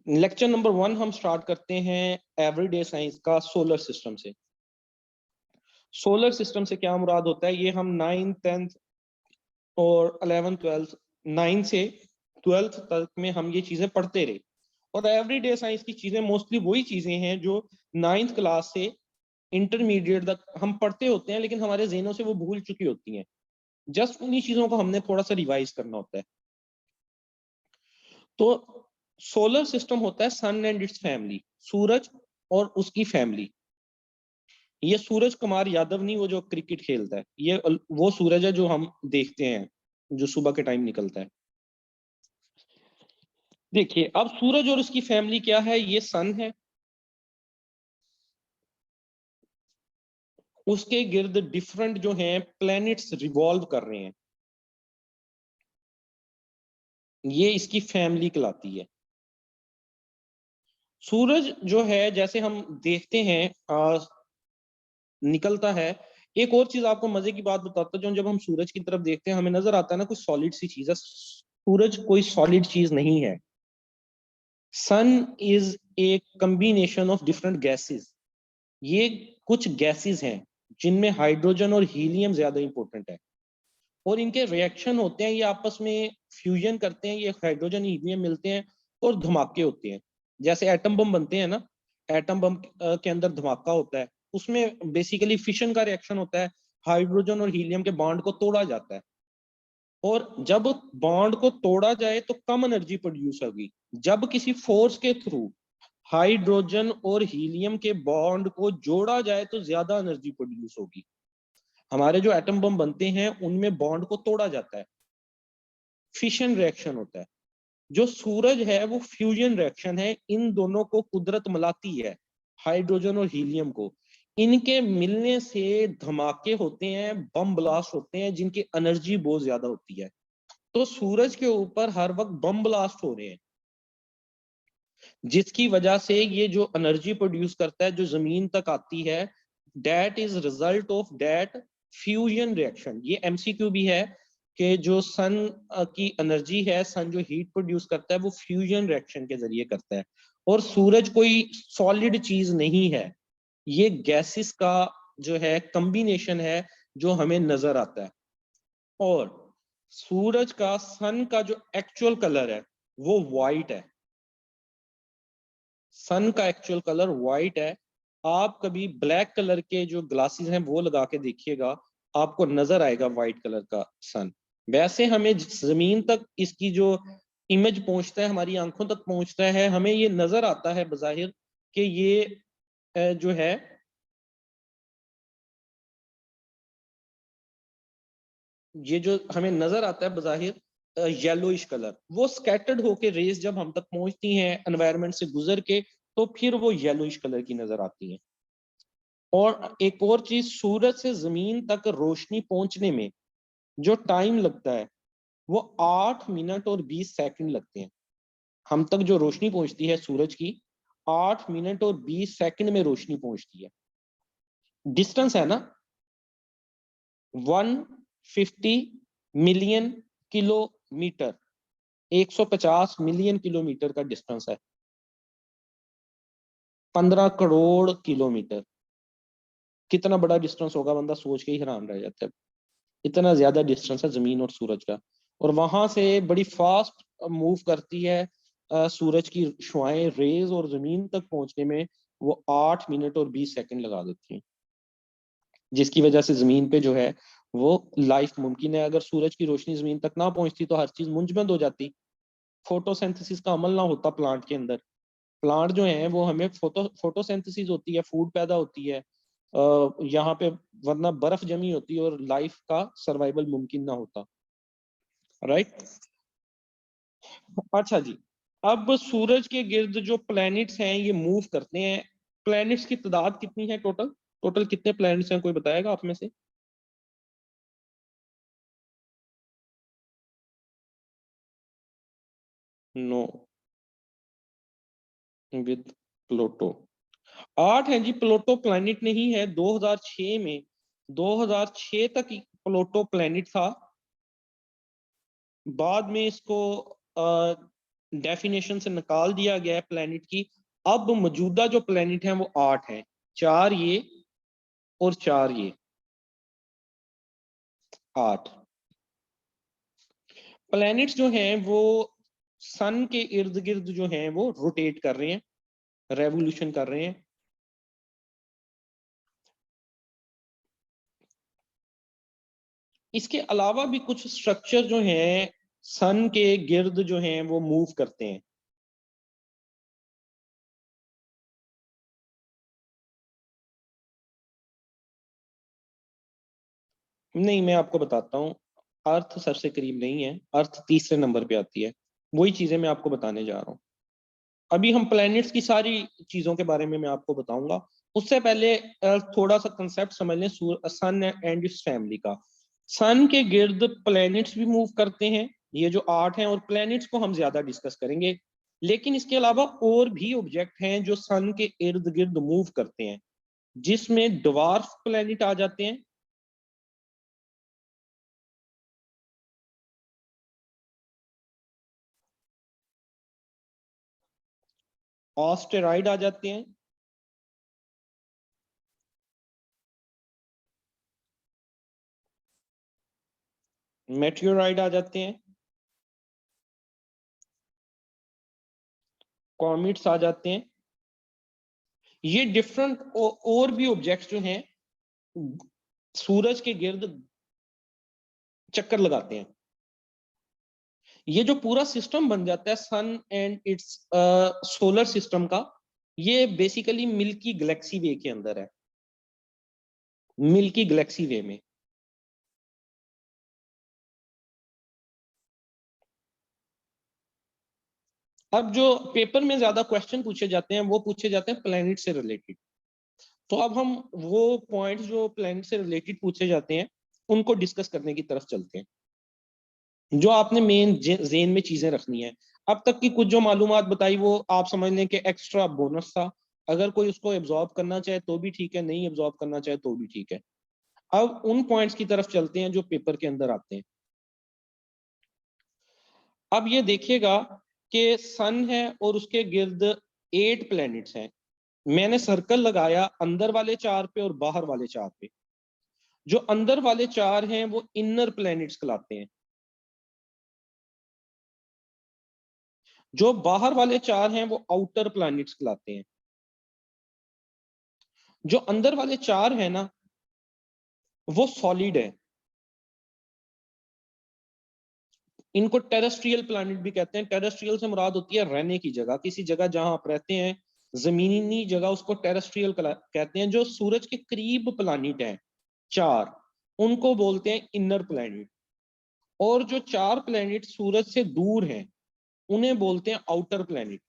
लेक्चर नंबर 1 हम स्टार्ट करते हैं एवरीडे साइंस का सोलर सिस्टम से। सोलर सिस्टम से क्या मुराद होता है, ये हम 9th 10th और 11th 12th, 9 से 12th तक में हम ये चीजें पढ़ते रहे। और एवरीडे साइंस की चीजें मोस्टली वही चीजें हैं जो 9th क्लास से इंटरमीडिएट तक हम पढ़ते होते हैं, लेकिन हमारे जहनों से वो भूल चुकी होती हैं। जस्ट उन्हीं चीजों को हमने थोड़ा सा रिवाइज करना होता है। तो सोलर सिस्टम होता है सन एंड इट्स फैमिली, सूरज और उसकी फैमिली। ये सूरज कुमार यादव नहीं, वो जो क्रिकेट खेलता है, ये वो सूरज है जो हम देखते हैं, जो सुबह के टाइम निकलता है। देखिए, अब सूरज और उसकी फैमिली क्या है, ये सन है, उसके गिर्द डिफरेंट जो हैं प्लैनेट्स रिवॉल्व कर रहे हैं, ये इसकी फैमिली कहलाती है। सूरज जो है, जैसे हम देखते हैं निकलता है। एक और चीज आपको मजे की बात बताता हूँ, जब हम सूरज की तरफ देखते हैं हमें नजर आता है ना कुछ सॉलिड सी चीज है। सूरज कोई सॉलिड चीज नहीं है। Sun is a combination of different gases. ये कुछ गैसेस हैं जिनमें हाइड्रोजन और हीलियम ज्यादा इंपॉर्टेंट है, और इनके रिएक्शन होते हैं, ये आपस में फ्यूजन करते हैं, ये हाइड्रोजन हीलियम मिलते हैं और धमाके होते हैं। जैसे एटम बम बनते हैं ना, एटम बम के अंदर धमाका होता है, उसमें बेसिकली फिशन का रिएक्शन होता है, हाइड्रोजन और हीलियम के बॉन्ड को तोड़ा जाता है। और जब बॉन्ड को तोड़ा जाए तो कम एनर्जी प्रोड्यूस होगी। जब किसी फोर्स के थ्रू हाइड्रोजन और हीलियम के बॉन्ड को जोड़ा जाए तो ज्यादा एनर्जी प्रोड्यूस होगी। हमारे जो एटम बम बनते हैं उनमें बॉन्ड को तोड़ा जाता है, फिशन रिएक्शन होता है। जो सूरज है वो फ्यूजन रिएक्शन है, इन दोनों को कुदरत मिलाती है, हाइड्रोजन और हीलियम को। इनके मिलने से धमाके होते हैं, बम ब्लास्ट होते हैं, जिनकी एनर्जी बहुत ज्यादा होती है। तो सूरज के ऊपर हर वक्त बम ब्लास्ट हो रहे हैं, जिसकी वजह से ये जो एनर्जी प्रोड्यूस करता है जो जमीन तक आती है, that is result of that fusion reaction. ये एमसीक्यू भी है कि जो सन की एनर्जी है, सन जो हीट प्रोड्यूस करता है वो फ्यूजन रिएक्शन के जरिए करता है। और सूरज कोई सॉलिड चीज नहीं है, ये गैसेस का जो है कॉम्बिनेशन है जो हमें नजर आता है। और सूरज का, सन का जो एक्चुअल कलर है वो वाइट है। सन का एक्चुअल कलर व्हाइट है। आप कभी ब्लैक कलर के जो ग्लासेस हैं वो लगा के देखिएगा, आपको नजर आएगा व्हाइट कलर का सन। वैसे हमें जमीन तक इसकी जो इमेज पहुंचता है, हमारी आंखों तक पहुंचता है, हमें ये नजर आता है बज़ाहिर कि ये जो है ये जो हमें नजर आता है बज़ाहिर येलोइश कलर, वो स्कैटर्ड होके रेज जब हम तक पहुंचती हैं एनवायरनमेंट से गुजर के, तो फिर वो येलोइश कलर की नजर आती है। और एक और चीज, सूरज से जमीन तक रोशनी पहुंचने में जो टाइम लगता है वो 8 मिनट और 20 सेकंड लगते हैं। हम तक जो रोशनी पहुंचती है सूरज की, 8 मिनट और 20 सेकंड में रोशनी पहुंचती है। डिस्टेंस है ना 150 मिलियन किलोमीटर, 150 मिलियन किलोमीटर का डिस्टेंस है। 15 करोड़ किलोमीटर, कितना बड़ा डिस्टेंस होगा, बंदा सोच के ही हैरान रह जाता है। इतना ज्यादा डिस्टेंस है जमीन और सूरज का। और वहां से बड़ी फास्ट मूव करती है सूरज की शुआएं, रेज, और जमीन तक पहुंचने में वो 8 मिनट और 20 सेकंड लगा देती हैं, जिसकी वजह से जमीन पे जो है वो लाइफ मुमकिन है। अगर सूरज की रोशनी जमीन तक ना पहुंचती तो हर चीज मुंजमद हो जाती, फोटोसिंथेसिस का अमल ना होता प्लांट के अंदर। प्लांट जो है वो हमें फोटोसिंथेसिस होती है, फूड पैदा होती है यहाँ पे, वरना बर्फ जमी होती और लाइफ का सर्वाइवल मुमकिन ना होता। राइट। अच्छा जी, अब सूरज के गिर्द जो प्लैनेट्स हैं ये मूव करते हैं। प्लैनेट्स की तादाद कितनी है टोटल? टोटल कितने प्लैनेट्स हैं, कोई बताएगा आप में से? नो, विद प्लूटो 8 है जी। प्लूटो प्लैनेट नहीं है। 2006 में, 2006 तक प्लूटो प्लैनेट था। बाद में इसको डेफिनेशन से निकाल दिया गया है प्लैनेट की। अब मौजूदा जो प्लैनेट हैं वो 8 हैं, 4 ये और 4 ये, 8 प्लैनेट्स जो हैं वो सन के इर्द गिर्द जो हैं वो रोटेट कर रहे हैं, रेवोल्यूशन कर रहे हैं। इसके अलावा भी कुछ स्ट्रक्चर जो हैं सन के गिर्द जो हैं वो मूव करते हैं। नहीं, मैं आपको बताता हूँ। अर्थ सबसे करीब नहीं है, अर्थ तीसरे नंबर पे आती है। वही चीजें मैं आपको बताने जा रहा हूँ। अभी हम प्लैनेट्स की सारी चीजों के बारे में मैं आपको बताऊंगा। उससे पहले थोड़ा सा कंसेप्ट समझ लें सन एंड इट्स फैमिली का। सन के गिर्द प्लैनेट्स भी मूव करते हैं, ये जो 8 हैं, और प्लैनेट्स को हम ज्यादा डिस्कस करेंगे। लेकिन इसके अलावा और भी ऑब्जेक्ट हैं जो सन के इर्द गिर्द मूव करते हैं, जिसमें ड्वार्फ प्लैनेट आ जाते हैं, ऑस्टेरॉइड आ जाते हैं, मेटियोराइड आ जाते हैं, कॉमेट्स आ जाते हैं। ये डिफरेंट और भी ऑब्जेक्ट्स जो हैं सूरज के गिर्द चक्कर लगाते हैं। ये जो पूरा सिस्टम बन जाता है सन एंड इट्स सोलर सिस्टम का, ये बेसिकली मिल्की गैलेक्सी वे के अंदर है, मिल्की गैलेक्सी वे में। अब जो पेपर में ज्यादा क्वेश्चन पूछे जाते हैं वो पूछे जाते हैं प्लेनेट से रिलेटेड। तो अब हम वो पॉइंट्स जो प्लेनेट से रिलेटेड पूछे जाते हैं उनको डिस्कस करने की तरफ चलते हैं, जो आपने मेन जेन में चीजें रखनी है। अब तक की कुछ जो मालूमात बताई वो आप समझ लें कि एक्स्ट्रा बोनस था। अगर कोई उसको एब्जॉर्ब करना चाहे तो भी ठीक है, नहीं एब्जॉर्ब करना चाहे तो भी ठीक है। अब उन पॉइंट्स की तरफ चलते हैं जो पेपर के अंदर आते हैं। अब ये देखिएगा कि सन है और उसके गिर्द 8 प्लैनेट्स हैं। मैंने सर्कल लगाया अंदर वाले 4 पे और बाहर वाले 4 पे। जो अंदर वाले 4 हैं वो इनर प्लैनेट्स कहलाते हैं। जो बाहर वाले 4 हैं वो आउटर प्लैनेट्स कहलाते हैं। जो अंदर वाले 4 हैं ना, वो सॉलिड है। इनको टेरेस्ट्रियल प्लैनेट भी कहते हैं। टेरेस्ट्रियल से मुराद होती है रहने की जगह, किसी जगह जहां आप रहते हैं, जमीनी जगह, उसको टेरेस्ट्रियल कहते हैं। जो सूरज के करीब प्लैनेट हैं 4, उनको बोलते हैं इनर प्लैनेट। और जो 4 प्लैनेट सूरज से दूर हैं, उन्हें बोलते हैं आउटर प्लैनेट।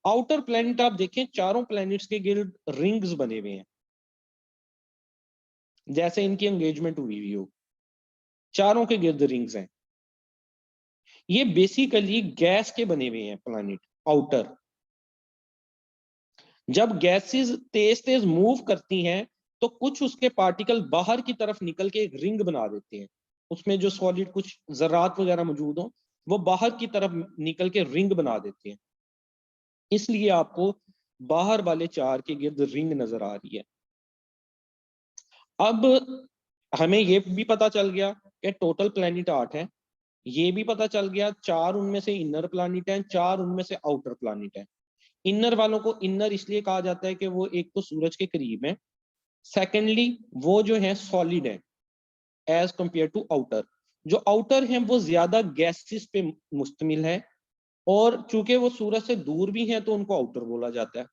आउटर प्लैनेट आप देखें, चारों प्लैनेट्स के गिर्द रिंग्स बने हुए हैं, जैसे इनकी एंगेजमेंट हुई हुई हो, चारों के गिर्द रिंग्स हैं। ये बेसिकली गैस के बने हुए हैं प्लैनेट आउटर। जब गैसेस तेज तेज मूव करती हैं तो कुछ उसके पार्टिकल बाहर की तरफ निकल के एक रिंग बना देते हैं। उसमें जो सॉलिड कुछ जरात वगैरह मौजूद हो, वो बाहर की तरफ निकल के रिंग बना देते हैं। इसलिए आपको बाहर वाले 4 के गिर्द रिंग नजर आ रही है। अब हमें ये भी पता चल गया कि टोटल प्लैनेट 8 है। ये भी पता चल गया 4 उनमें से इनर प्लैनेट हैं, 4 उनमें से आउटर प्लैनेट हैं। इनर वालों को इनर इसलिए कहा जाता है कि वो एक तो सूरज के करीब है, सेकेंडली वो जो है सॉलिड है एज कंपेयर टू आउटर। जो आउटर है वो ज्यादा गैसेस पे मुश्तमिल है, और चूंकि वो सूरज से दूर भी हैं तो उनको आउटर बोला जाता है।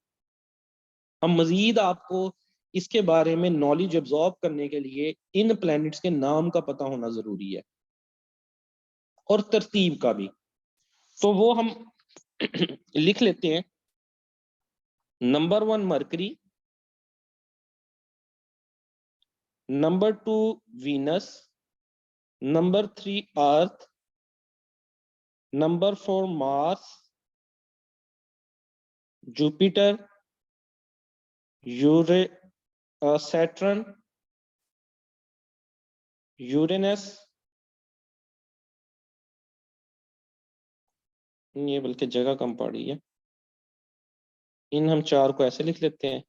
हम मजीद आपको इसके बारे में नॉलेज एब्जॉर्ब करने के लिए इन प्लैनेट्स के नाम का पता होना जरूरी है, और तरतीब का भी। तो वो हम लिख लेते हैं। Number 1 mercury, number 2 Venus, number 3 अर्थ, नंबर 4 मार्स, जुपिटर, यूरे सैटर्न, यूरेनस, ये बल्कि जगह कम पड़ी है। इन हम 4 को ऐसे लिख लेते हैं,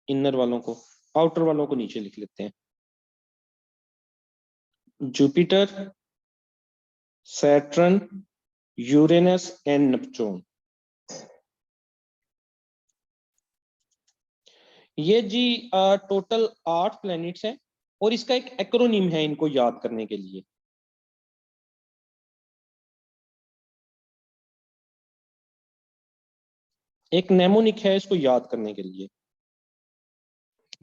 इनर वालों को, आउटर वालों को नीचे लिख लेते हैं। Jupiter, Saturn, Uranus and Neptune. ये जी टोटल 8 प्लैनेट्स हैं, और इसका एक एक्रोनिम है इनको याद करने के लिए। एक नेमोनिक है इसको याद करने के लिए।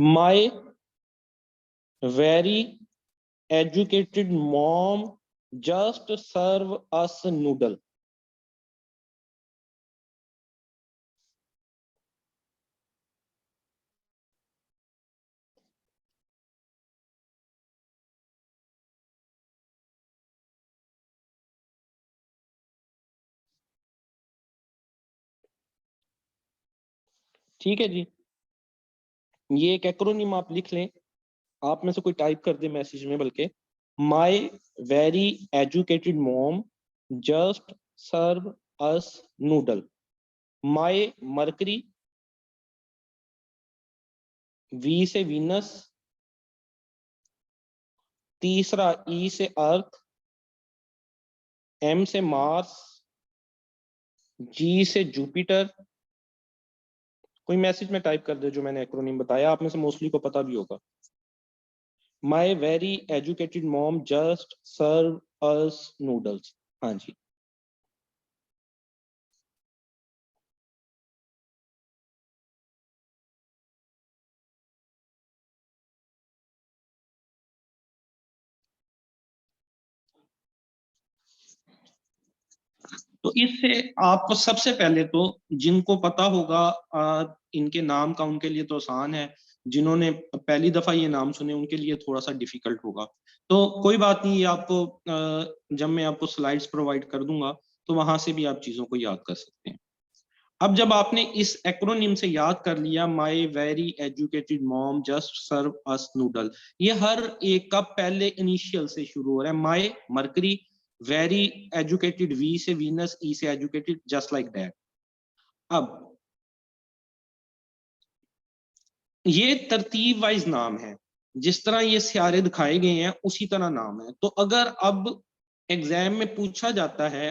My very educated mom just serve us noodle. ठीक है जी, ये एक एक्रोनिम आप लिख लें। आप में से कोई टाइप कर दे मैसेज में, बल्कि my very educated mom just serve us noodle. My Mercury, V से वीनस, तीसरा ई से अर्थ, एम से मार्स, जी से जुपिटर। कोई मैसेज में टाइप कर दे जो मैंने एक्रोनिम बताया, आप में से मोस्टली को पता भी होगा। My very educated mom just serve us noodles. हाँ जी। तो इससे आप सबसे पहले तो, जिनको पता होगा इनके नाम का, उनके लिए तो आसान है। जिन्होंने पहली दफा ये नाम सुने उनके लिए थोड़ा सा डिफिकल्ट होगा। तो कोई बात नहीं, ये आपको जब मैं आपको स्लाइड्स प्रोवाइड कर दूंगा तो वहां से भी आप चीजों को याद कर सकते हैं। अब जब आपने इस एक्रोनिम से याद कर लिया, my very educated mom just serve us noodle, ये हर एक का पहले इनिशियल से शुरू हो रहा है। माई मरकरी, वेरी एजुकेटेड वी से वीनस, ई से एजुकेटेड, जस्ट लाइक दैट। अब ये तरतीब वाइज नाम है, जिस तरह ये सियारे दिखाए गए हैं उसी तरह नाम है। तो अगर अब एग्जाम में पूछा जाता है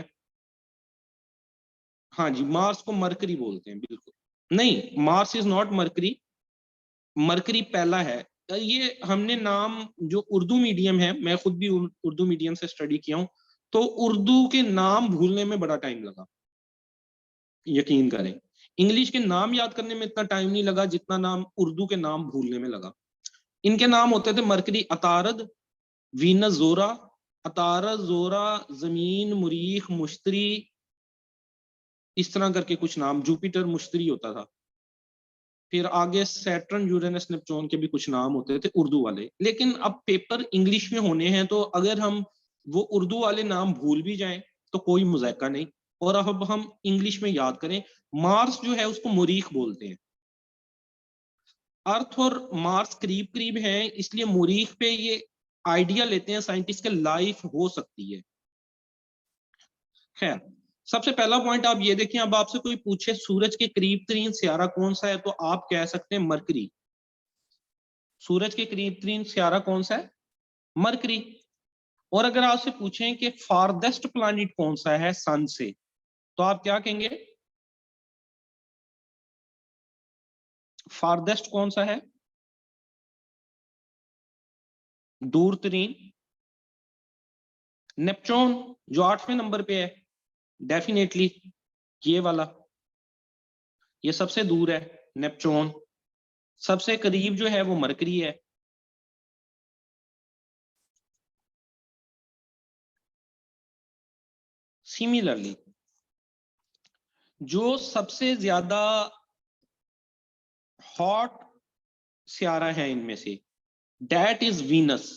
हाँ जी, मार्स को मरकरी बोलते हैं, बिल्कुल नहीं, Mars is not mercury, mercury पहला है। ये हमने नाम, जो उर्दू मीडियम है, मैं खुद भी उर्दू मीडियम से स्टडी किया हूँ, तो उर्दू के नाम भूलने में बड़ा टाइम लगा, यकीन करें। इंग्लिश के नाम याद करने में इतना टाइम नहीं लगा जितना नाम उर्दू के नाम भूलने में लगा। इनके नाम होते थे मरकरी, अतारद, वीनस, जोरा, अतारद, जोरा, जमीन, मुरीख, मुश्तरी, इस तरह करके कुछ नाम, जुपिटर, मुश्तरी होता था। फिर आगे सैटर्न, यूरेनस, नेपच्यून के भी कुछ नाम होते थे उर्दू वाले। लेकिन अब पेपर इंग्लिश में होने हैं, तो अगर हम वो उर्दू वाले नाम भूल भी जाएं तो कोई मुज़ायका नहीं, और अब हम इंग्लिश में याद करें। मार्स जो है उसको मुरीख बोलते हैं। अर्थ और मार्स करीब करीब हैं, इसलिए मुरीख पे ये आइडिया लेते हैं साइंटिस्ट के लाइफ हो सकती है। खैर, सबसे पहला पॉइंट आप ये देखें, अब आपसे कोई पूछे सूरज के करीब तरीन सियारा कौन सा है, तो आप कह सकते हैं मरकरी। सूरज के करीब तरीन सियारा कौन सा है? मरकरी। और अगर आपसे पूछें कि फारदेस्ट प्लैनेट कौन सा है सन से, तो आप क्या कहेंगे? फारदेस्ट कौन सा है, दूर तरीन? नेपच्यून, जो 8वें नंबर पे है, डेफिनेटली ये वाला, ये सबसे दूर है नेपच्यून। सबसे करीब जो है वो मरकरी है। सिमिलरली, जो सबसे ज्यादा हॉट सियारा है इनमें से, दैट इज वीनस।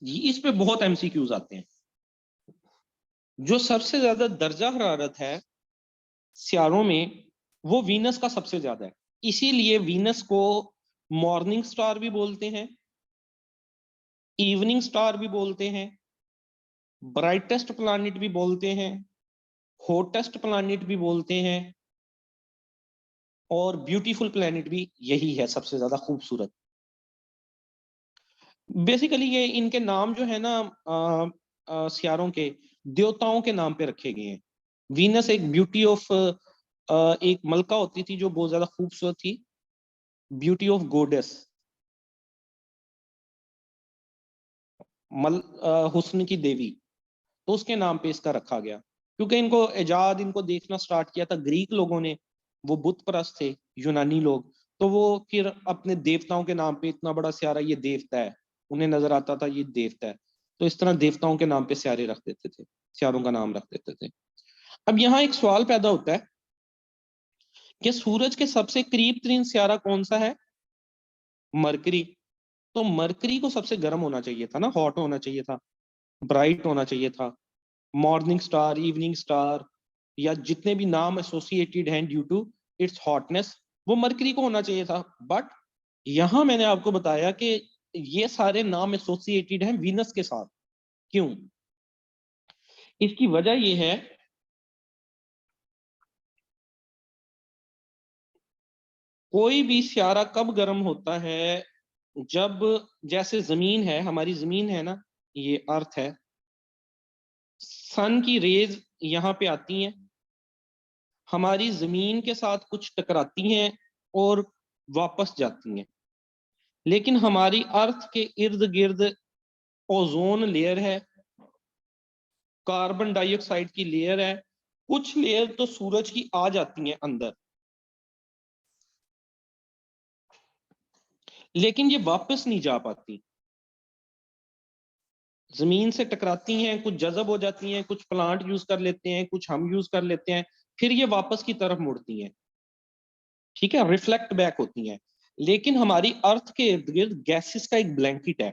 इस पे बहुत एमसीक्यूज आते हैं। जो सबसे ज्यादा दर्जा हरारत है सियारों में, वो वीनस का सबसे ज्यादा है। इसीलिए वीनस को मॉर्निंग स्टार भी बोलते हैं, इवनिंग स्टार भी बोलते हैं, ब्राइटेस्ट प्लैनेट भी बोलते हैं, हॉटेस्ट प्लैनेट भी बोलते हैं, और ब्यूटीफुल प्लैनेट भी यही है, सबसे ज्यादा खूबसूरत। बेसिकली ये इनके नाम जो है ना, सियारों के देवताओं के नाम पे रखे गए हैं। वीनस एक ब्यूटी ऑफ, एक मलका होती थी जो बहुत ज्यादा खूबसूरत थी, ब्यूटी ऑफ गोडेस, हुस्न की देवी, तो उसके नाम पे इसका रखा गया। क्योंकि इनको देखना स्टार्ट किया था ग्रीक लोगों ने, वो बुत परस्त थे, यूनानी लोग। तो वो फिर अपने देवताओं के नाम पे, इतना बड़ा सियारा ये देवता है, उन्हें नजर आता था ये देवता है, तो इस तरह देवताओं के नाम पे सियारे रख देते थे, सियारों का नाम रख देते थे। अब यहाँ एक सवाल पैदा होता है कि सूरज के सबसे करीब तरीन सियारा कौन सा है? मरकरी। तो मरकरी को सबसे गर्म होना चाहिए था ना, हॉट होना चाहिए था, ब्राइट होना चाहिए था। मॉर्निंग स्टार, इवनिंग स्टार, या जितने भी नाम एसोसिएटेड हैं ड्यू टू इट्स हॉटनेस, वो मरकरी को होना चाहिए था। बट यहां मैंने आपको बताया कि ये सारे नाम एसोसिएटेड हैं वीनस के साथ। क्यों? इसकी वजह यह है, कोई भी सियारा कब गर्म होता है, जब, जैसे जमीन है, हमारी जमीन है ना, ये अर्थ है, सन की रेज यहाँ पे आती हैं, हमारी जमीन के साथ कुछ टकराती हैं और वापस जाती हैं। लेकिन हमारी अर्थ के इर्द गिर्द ओजोन लेयर है, कार्बन डाइऑक्साइड की लेयर है, कुछ लेयर तो सूरज की आ जाती हैं अंदर, लेकिन ये वापस नहीं जा पाती। जमीन से टकराती हैं, कुछ जज़ब हो जाती हैं, कुछ प्लांट यूज कर लेते हैं, कुछ हम यूज कर लेते हैं, फिर ये वापस की तरफ मुड़ती हैं, ठीक है, रिफ्लेक्ट बैक होती हैं। लेकिन हमारी अर्थ के इर्द गिर्द गैसेस का एक ब्लैंकेट है,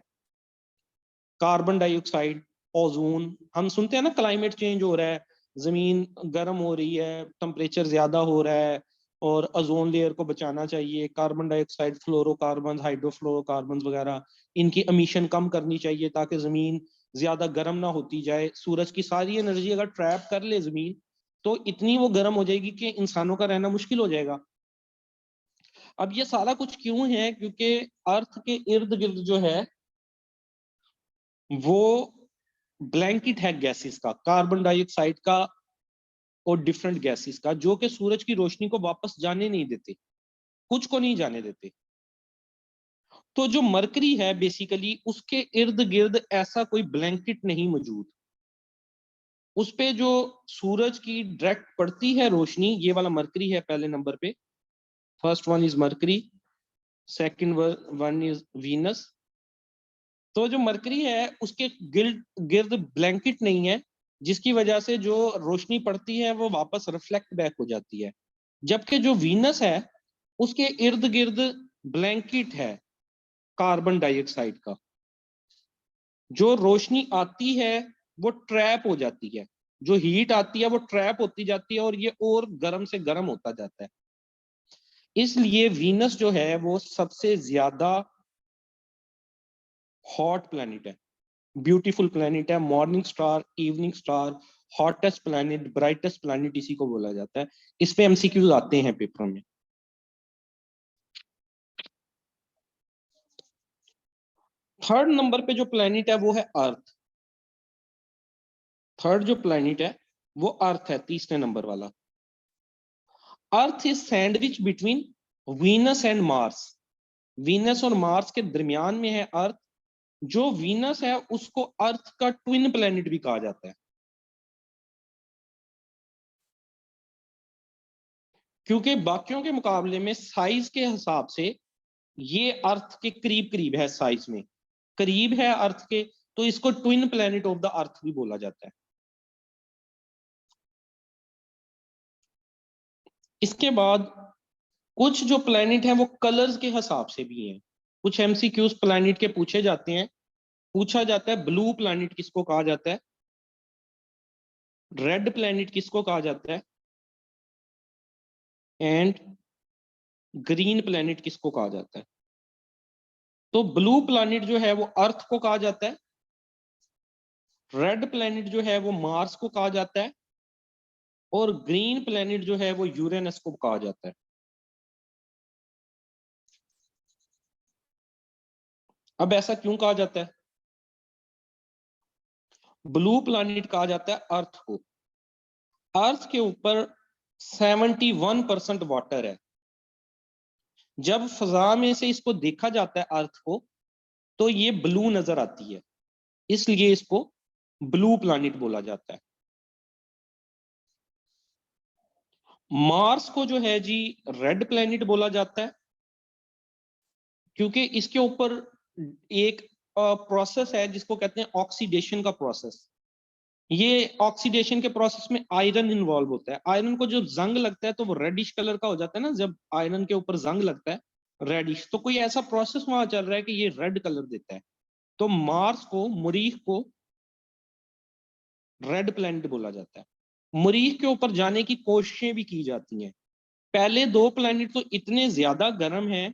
कार्बन डाइऑक्साइड, ओजोन। हम सुनते हैं ना क्लाइमेट चेंज हो रहा है, जमीन गर्म हो रही है, टेम्परेचर ज्यादा हो रहा है, और ओजोन लेयर को बचाना चाहिए, कार्बन डाइऑक्साइड, फ्लोरोकार्बन, हाइड्रोफ्लोरोकार्बन वगैरह, इनकी एमिशन कम करनी चाहिए ताकि जमीन ज्यादा गर्म ना होती जाए। सूरज की सारी एनर्जी अगर ट्रैप कर ले जमीन, तो इतनी वो गर्म हो जाएगी कि इंसानों का रहना मुश्किल हो जाएगा। अब ये सारा कुछ क्यों है? क्योंकि अर्थ के इर्द गिर्द जो है वो ब्लैंकेट है गैसेस का, कार्बन डाइऑक्साइड का और डिफरेंट गैसेस का, जो कि सूरज की रोशनी को वापस जाने नहीं देते, कुछ को नहीं जाने देते। तो जो मरकरी है बेसिकली उसके इर्द गिर्द ऐसा कोई ब्लैंकेट नहीं मौजूद। उस पे जो सूरज की डायरेक्ट पड़ती है रोशनी, ये वाला मरकरी है पहले नंबर पे, first one is mercury, second one is Venus. तो जो मरकरी है उसके गिर्द गिर्द ब्लैंकेट नहीं है, जिसकी वजह से जो रोशनी पड़ती है वो वापस रिफ्लेक्ट बैक हो जाती है। जबकि जो वीनस है उसके इर्द गिर्द ब्लैंकेट है कार्बन डाइऑक्साइड का। जो रोशनी आती है वो ट्रैप हो जाती है, जो हीट आती है वो ट्रैप होती जाती है और ये और गर्म से गर्म होता जाता है। इसलिए वीनस जो है वो सबसे ज्यादा हॉट प्लैनेट है, ब्यूटीफुल प्लैनेट है, morning star, evening star, hottest planet, brightest planet इसी को बोला जाता है। इस पे एमसीक्यूज आते हैं पेपर में। थर्ड नंबर पे जो प्लैनेट है वो है अर्थ। थर्ड जो प्लैनेट है वो अर्थ है, तीसरे नंबर वाला। Earth is sandwich between Venus and Mars. Venus और मार्स के दरमियान में है अर्थ। जो वीनस है उसको अर्थ का ट्विन प्लैनेट भी कहा जाता है, क्योंकि बाकियों के मुकाबले में साइज के हिसाब से ये अर्थ के करीब करीब है, साइज में करीब है अर्थ के, तो इसको twin planet of the earth भी बोला जाता है। इसके बाद कुछ जो प्लैनेट है वो कलर्स के हिसाब से भी हैं। कुछ एमसीक्यूज प्लैनेट के पूछे जाते हैं। पूछा जाता है ब्लू प्लैनेट किसको कहा जाता है, रेड प्लैनेट किसको कहा जाता है, एंड ग्रीन प्लैनेट किसको कहा जाता है। तो ब्लू प्लैनेट जो है वो अर्थ को कहा जाता है, रेड प्लैनेट जो है वो मार्स को कहा जाता है, और ग्रीन प्लैनेट जो है वो यूरेनस को कहा जाता है। अब ऐसा क्यों कहा जाता है? ब्लू प्लैनेट कहा जाता है अर्थ को। अर्थ के ऊपर 71% वाटर है। जब फजा में से इसको देखा जाता है अर्थ को, तो ये ब्लू नजर आती है, इसलिए इसको ब्लू प्लैनेट बोला जाता है। मार्स को जो है जी रेड प्लैनेट बोला जाता है, क्योंकि इसके ऊपर एक प्रोसेस है जिसको कहते हैं ऑक्सीडेशन का प्रोसेस। ये ऑक्सीडेशन के प्रोसेस में आयरन इन्वॉल्व होता है। आयरन को जो जंग लगता है तो वो रेडिश कलर का हो जाता है ना, जब आयरन के ऊपर जंग लगता है रेडिश, तो कोई ऐसा प्रोसेस वहां चल रहा है कि ये रेड कलर देता है। तो मार्स को, मरीख को रेड प्लैनेट बोला जाता है। मरीख के ऊपर जाने की कोशिशें भी की जाती हैं। पहले दो प्लैनेट तो इतने ज्यादा गर्म हैं,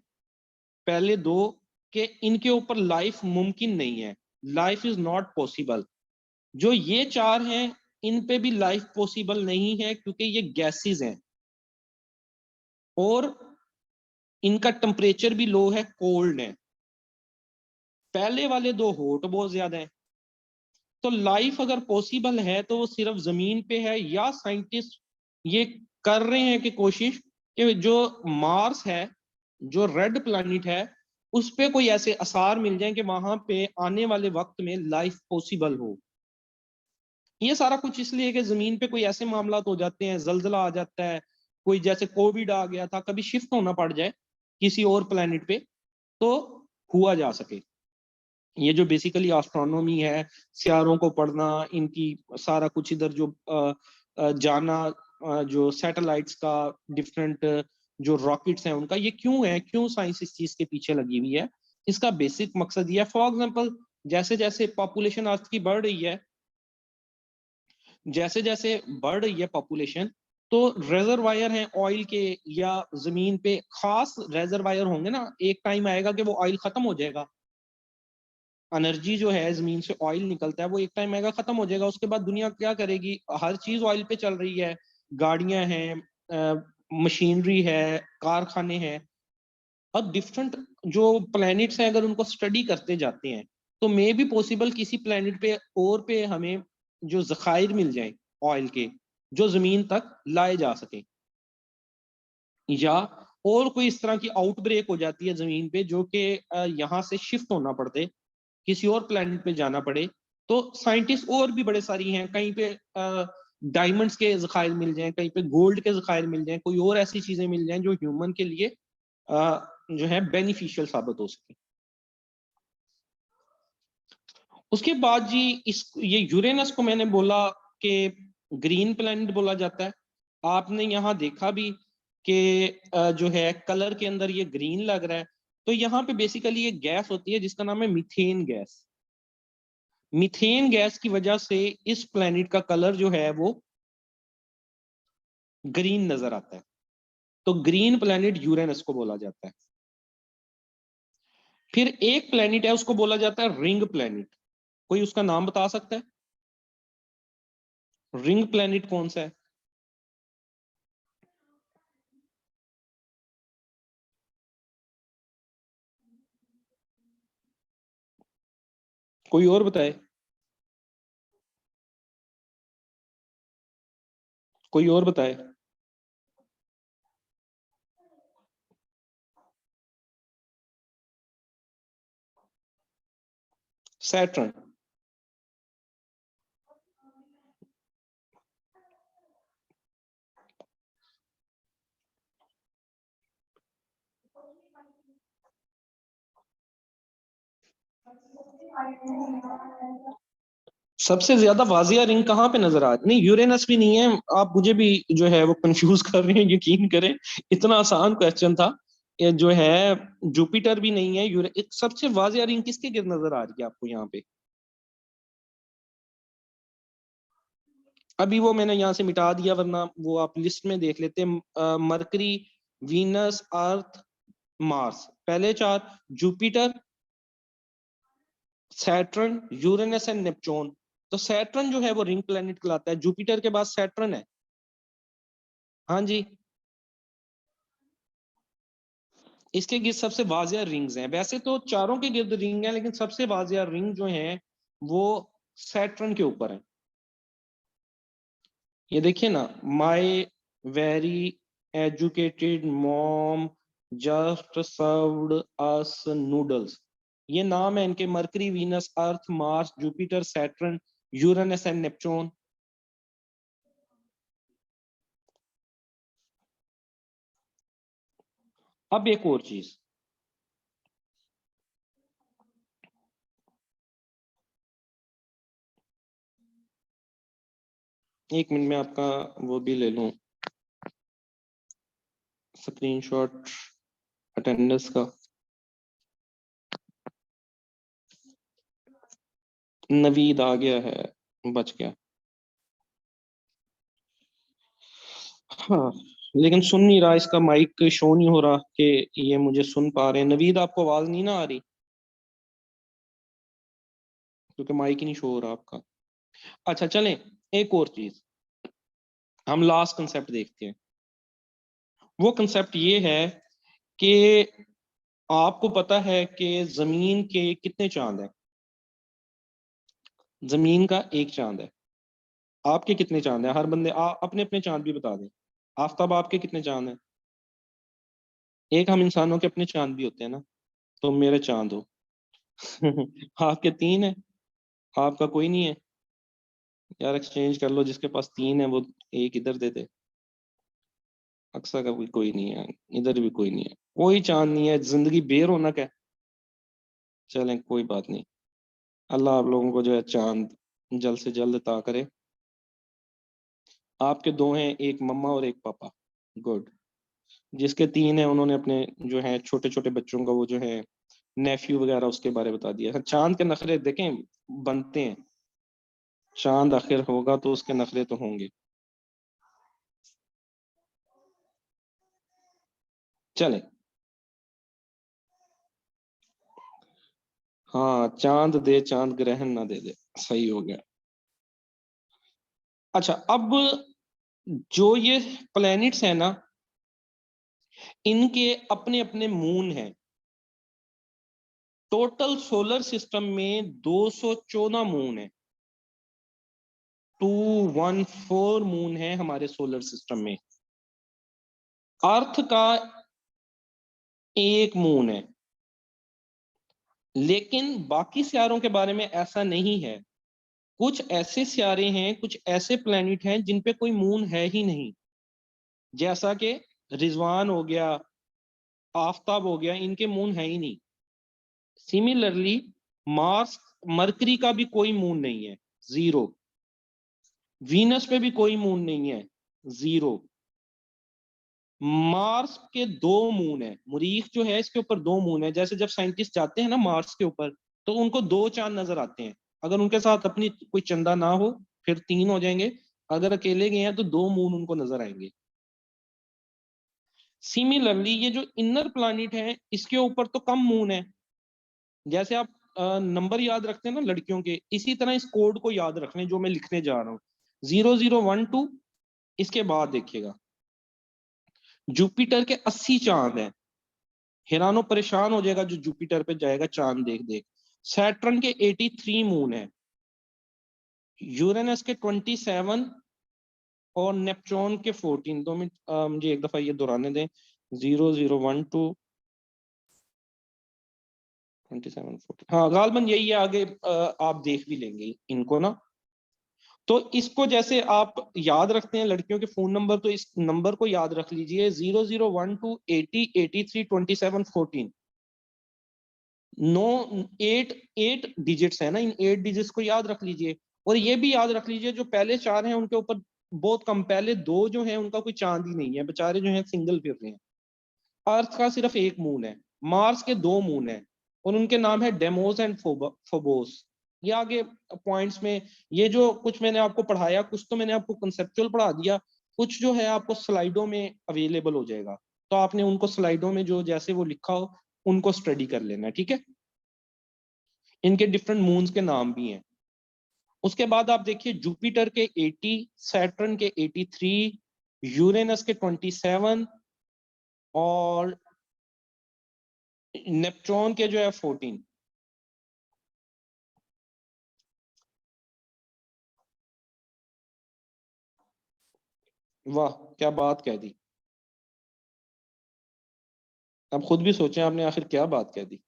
पहले दो, कि इनके ऊपर लाइफ मुमकिन नहीं है, लाइफ इज नॉट पॉसिबल। जो ये चार हैं इन पे भी लाइफ पॉसिबल नहीं है, क्योंकि ये गैसेस हैं और इनका टेम्परेचर भी लो है, कोल्ड है। पहले वाले दो हॉट बहुत ज्यादा है। तो लाइफ अगर पॉसिबल है तो वो सिर्फ जमीन पे है, या साइंटिस्ट ये कर रहे हैं कि कोशिश कि जो मार्स है, जो रेड प्लैनेट है, उस पे कोई ऐसे आसार मिल जाए कि वहां पे आने वाले वक्त में लाइफ पॉसिबल हो। ये सारा कुछ इसलिए कि जमीन पे कोई ऐसे मामला हो जाते हैं, जलजला आ जाता है, कोई जैसे कोविड आ गया था, कभी शिफ्ट होना पड़ जाए किसी और प्लेनेट पे तो हुआ जा सके। ये जो बेसिकली एस्ट्रोनॉमी है, सितारों को पढ़ना, इनकी सारा कुछ इधर जो जाना, जो सैटेलाइट्स का, डिफरेंट जो रॉकेट्स हैं उनका, ये क्यों है, क्यों साइंस इस चीज के पीछे लगी हुई है, इसका बेसिक मकसद ये है। फॉर एग्जाम्पल, जैसे जैसे पॉपुलेशन अर्थ की बढ़ रही है, जैसे जैसे बढ़ रही है पॉपुलेशन, तो रेजरवायर हैं ऑयल के, या जमीन पे खास रेजरवायर होंगे ना, एक टाइम आएगा कि वो ऑयल खत्म हो जाएगा। एनर्जी जो है, जमीन से ऑयल निकलता है, वो एक टाइम आएगा खत्म हो जाएगा। उसके बाद दुनिया क्या करेगी? हर चीज ऑयल पे चल रही है, गाड़ियां हैं, मशीनरी है, कारखाने हैं। अब डिफरेंट जो प्लैनेट्स हैं अगर उनको स्टडी करते जाते हैं तो मे भी पॉसिबल किसी प्लेनेट पे और पे हमें जो जखायर मिल जाए ऑयल के, जो जमीन तक लाए जा सके, या और कोई इस तरह की आउटब्रेक हो जाती है जमीन पे जो कि यहाँ से शिफ्ट होना पड़ते, किसी और प्लेनेट पे जाना पड़े, तो साइंटिस्ट और भी बड़े सारी हैं, कहीं पे डायमंड्स के जखायर मिल जाएं, कहीं पे गोल्ड के जखायर मिल जाएं, कोई और ऐसी चीजें मिल जाएं जो ह्यूमन के लिए जो है बेनिफिशियल साबित हो सके। उसके बाद जी ये यूरेनस को मैंने बोला कि ग्रीन प्लैनेट बोला जाता है। आपने यहाँ देखा भी कि जो है कलर के अंदर ये ग्रीन लग रहा है, तो यहाँ पे बेसिकली ये गैस होती है जिसका नाम है मीथेन गैस। मीथेन गैस की वजह से इस प्लैनेट का कलर जो है वो ग्रीन नजर आता है, तो ग्रीन प्लैनेट यूरेनस को बोला जाता है। फिर एक प्लैनेट है उसको बोला जाता है रिंग प्लैनेट। कोई उसका नाम बता सकता है? रिंग प्लैनेट कौन सा है? कोई और बताए, कोई और बताए। सैटर्न। सबसे ज्यादा वाजिया रिंग कहाँ पे नजर आ रही? नहीं, यूरेनस भी नहीं है, आप मुझे भी जो है वो कंफ्यूज कर रहे हैं, यकीन करें, इतना आसान क्वेश्चन था। ये जो है जुपिटर भी नहीं है, सबसे वाजिया रिंग किसके गिर्द नजर आ रही है आपको यहाँ पे? अभी वो मैंने यहाँ से मिटा दिया, वरना वो आप लिस्ट में देख लेते। मरकरी, वीनस, अर्थ, मार्स, पहले चार। Jupiter, Saturn, Uranus and Neptune. तो सैटर्न जो है वो रिंग प्लेनेट कहलाता है, जुपिटर के बाद सैटर्न है। हाँ जी, इसके गिर्द सबसे वाजिया रिंग्स हैं। वैसे तो चारों के गिर्द रिंग है, लेकिन सबसे वाजिया रिंग जो है वो सैटर्न के ऊपर है। ये देखिए ना, माई very educated mom just served अस नूडल्स, ये नाम है इनके। Mercury, Venus, earth, Mars, Jupiter, Saturn, Uranus and Neptune. अब एक और चीज, एक मिनट में आपका वो भी ले लूं, स्क्रीनशॉट अटेंडेंस का। नवीद आ गया है, बच गया। हाँ, लेकिन सुन नहीं रहा, इसका माइक शो नहीं हो रहा कि ये मुझे सुन पा रहे हैं। नवीद, आपको आवाज नहीं ना आ रही? क्योंकि माइक ही नहीं शो हो रहा आपका। अच्छा चलें, एक और चीज, हम लास्ट कंसेप्ट देखते हैं। वो कंसेप्ट ये है कि आपको पता है कि जमीन के कितने चांद हैं? जमीन का एक चांद है। आपके कितने चांद हैं? हर बंदे अपने अपने चांद भी बता दें। आफ्ताब, आपके कितने चांद हैं? एक हम इंसानों के अपने चांद भी होते हैं ना, तो मेरे चांद हो। आपके तीन है, आपका कोई नहीं है? यार एक्सचेंज कर लो, जिसके पास तीन है वो एक इधर दे दे। अक्सा का भी कोई नहीं है, इधर भी कोई नहीं है, कोई चांद नहीं है, जिंदगी बेरौनक है। चलें, कोई बात नहीं। अल्लाह आप लोगों को जो है चांद जल्द से जल्द अता करे। आपके दो हैं, एक मम्मा और एक पापा। गुड। जिसके तीन है उन्होंने अपने जो है छोटे छोटे बच्चों का वो जो है नेफ्यू वगैरह उसके बारे बता दिया। चांद के नखरे देखें बनते हैं, चांद आखिर होगा तो उसके नखरे तो होंगे। चलें। हाँ, चांद दे चांद ग्रहण ना दे दे, सही हो गया। अच्छा, अब जो ये प्लैनेट्स है ना, इनके अपने अपने मून हैं। टोटल सोलर सिस्टम में 214 मून है, 214 मून है हमारे सोलर सिस्टम में। अर्थ का एक मून है, लेकिन बाकी सियारों के बारे में ऐसा नहीं है। कुछ ऐसे सियारे हैं, कुछ ऐसे प्लैनेट हैं जिन पे कोई मून है ही नहीं, जैसा कि रिजवान हो गया, आफताब हो गया, इनके मून है ही नहीं। सिमिलरली मार्स, मरकरी का भी कोई मून नहीं है, जीरो। वीनस पे भी कोई मून नहीं है, जीरो। मार्स के दो मून है, मरीख जो है इसके ऊपर दो मून है। जैसे जब साइंटिस्ट जाते हैं ना मार्स के ऊपर, तो उनको दो चांद नजर आते हैं। अगर उनके साथ अपनी कोई चंदा ना हो फिर तीन हो जाएंगे, अगर अकेले गए हैं तो दो मून उनको नजर आएंगे। सिमिलरली ये जो इनर प्लानिट है इसके ऊपर तो कम मून है। जैसे आप नंबर याद रखते हैं ना लड़कियों के, इसी तरह इस कोड को याद रख लें जो मैं लिखने जा रहा हूँ, 0012। इसके बाद देखिएगा जुपिटर के 80 चांद हैं। हेरानो परेशान हो जाएगा जो जुपिटर पे जाएगा चांद देख देख। सैटर्न के 83 मून है, यूरेनस के 27 और नेपच्यून के 14। 2 मिनट मुझे एक दफा ये दोहराने दें, 0012 27 14। हाँ गालबन यही है, आगे आप देख भी लेंगे इनको ना। तो इसको जैसे आप याद रखते हैं लड़कियों के फोन नंबर, तो इस नंबर को याद रख लीजिए, 0012 80 83 27 14। नो, 8 डिजिट्स है ना, इन 8 डिजिट्स को याद रख लीजिए। और ये भी याद रख लीजिए जो पहले चार हैं उनके ऊपर बहुत कम, पहले दो जो हैं उनका कोई चांद ही नहीं है, बेचारे जो हैं सिंगल फिर रहे हैं। अर्थ का सिर्फ एक मून है, मार्स के दो मून है, और उनके नाम है डेमोस एंड फोबोस। ये आगे पॉइंट्स में, ये जो कुछ मैंने आपको पढ़ाया, कुछ तो मैंने आपको कंसेप्चुअल पढ़ा दिया, कुछ जो है आपको स्लाइडों में अवेलेबल हो जाएगा, तो आपने उनको स्लाइडों में जो जैसे वो लिखा हो उनको स्टडी कर लेना है, ठीक है। इनके डिफरेंट मून्स के नाम भी हैं। उसके बाद आप देखिए जुपिटर के 80, सैटर्न के 83, यूरेनस के 27 और नेपच्यून के जो है 14। वाह क्या बात कह दी, आप खुद भी सोचें आपने आखिर क्या बात कह दी।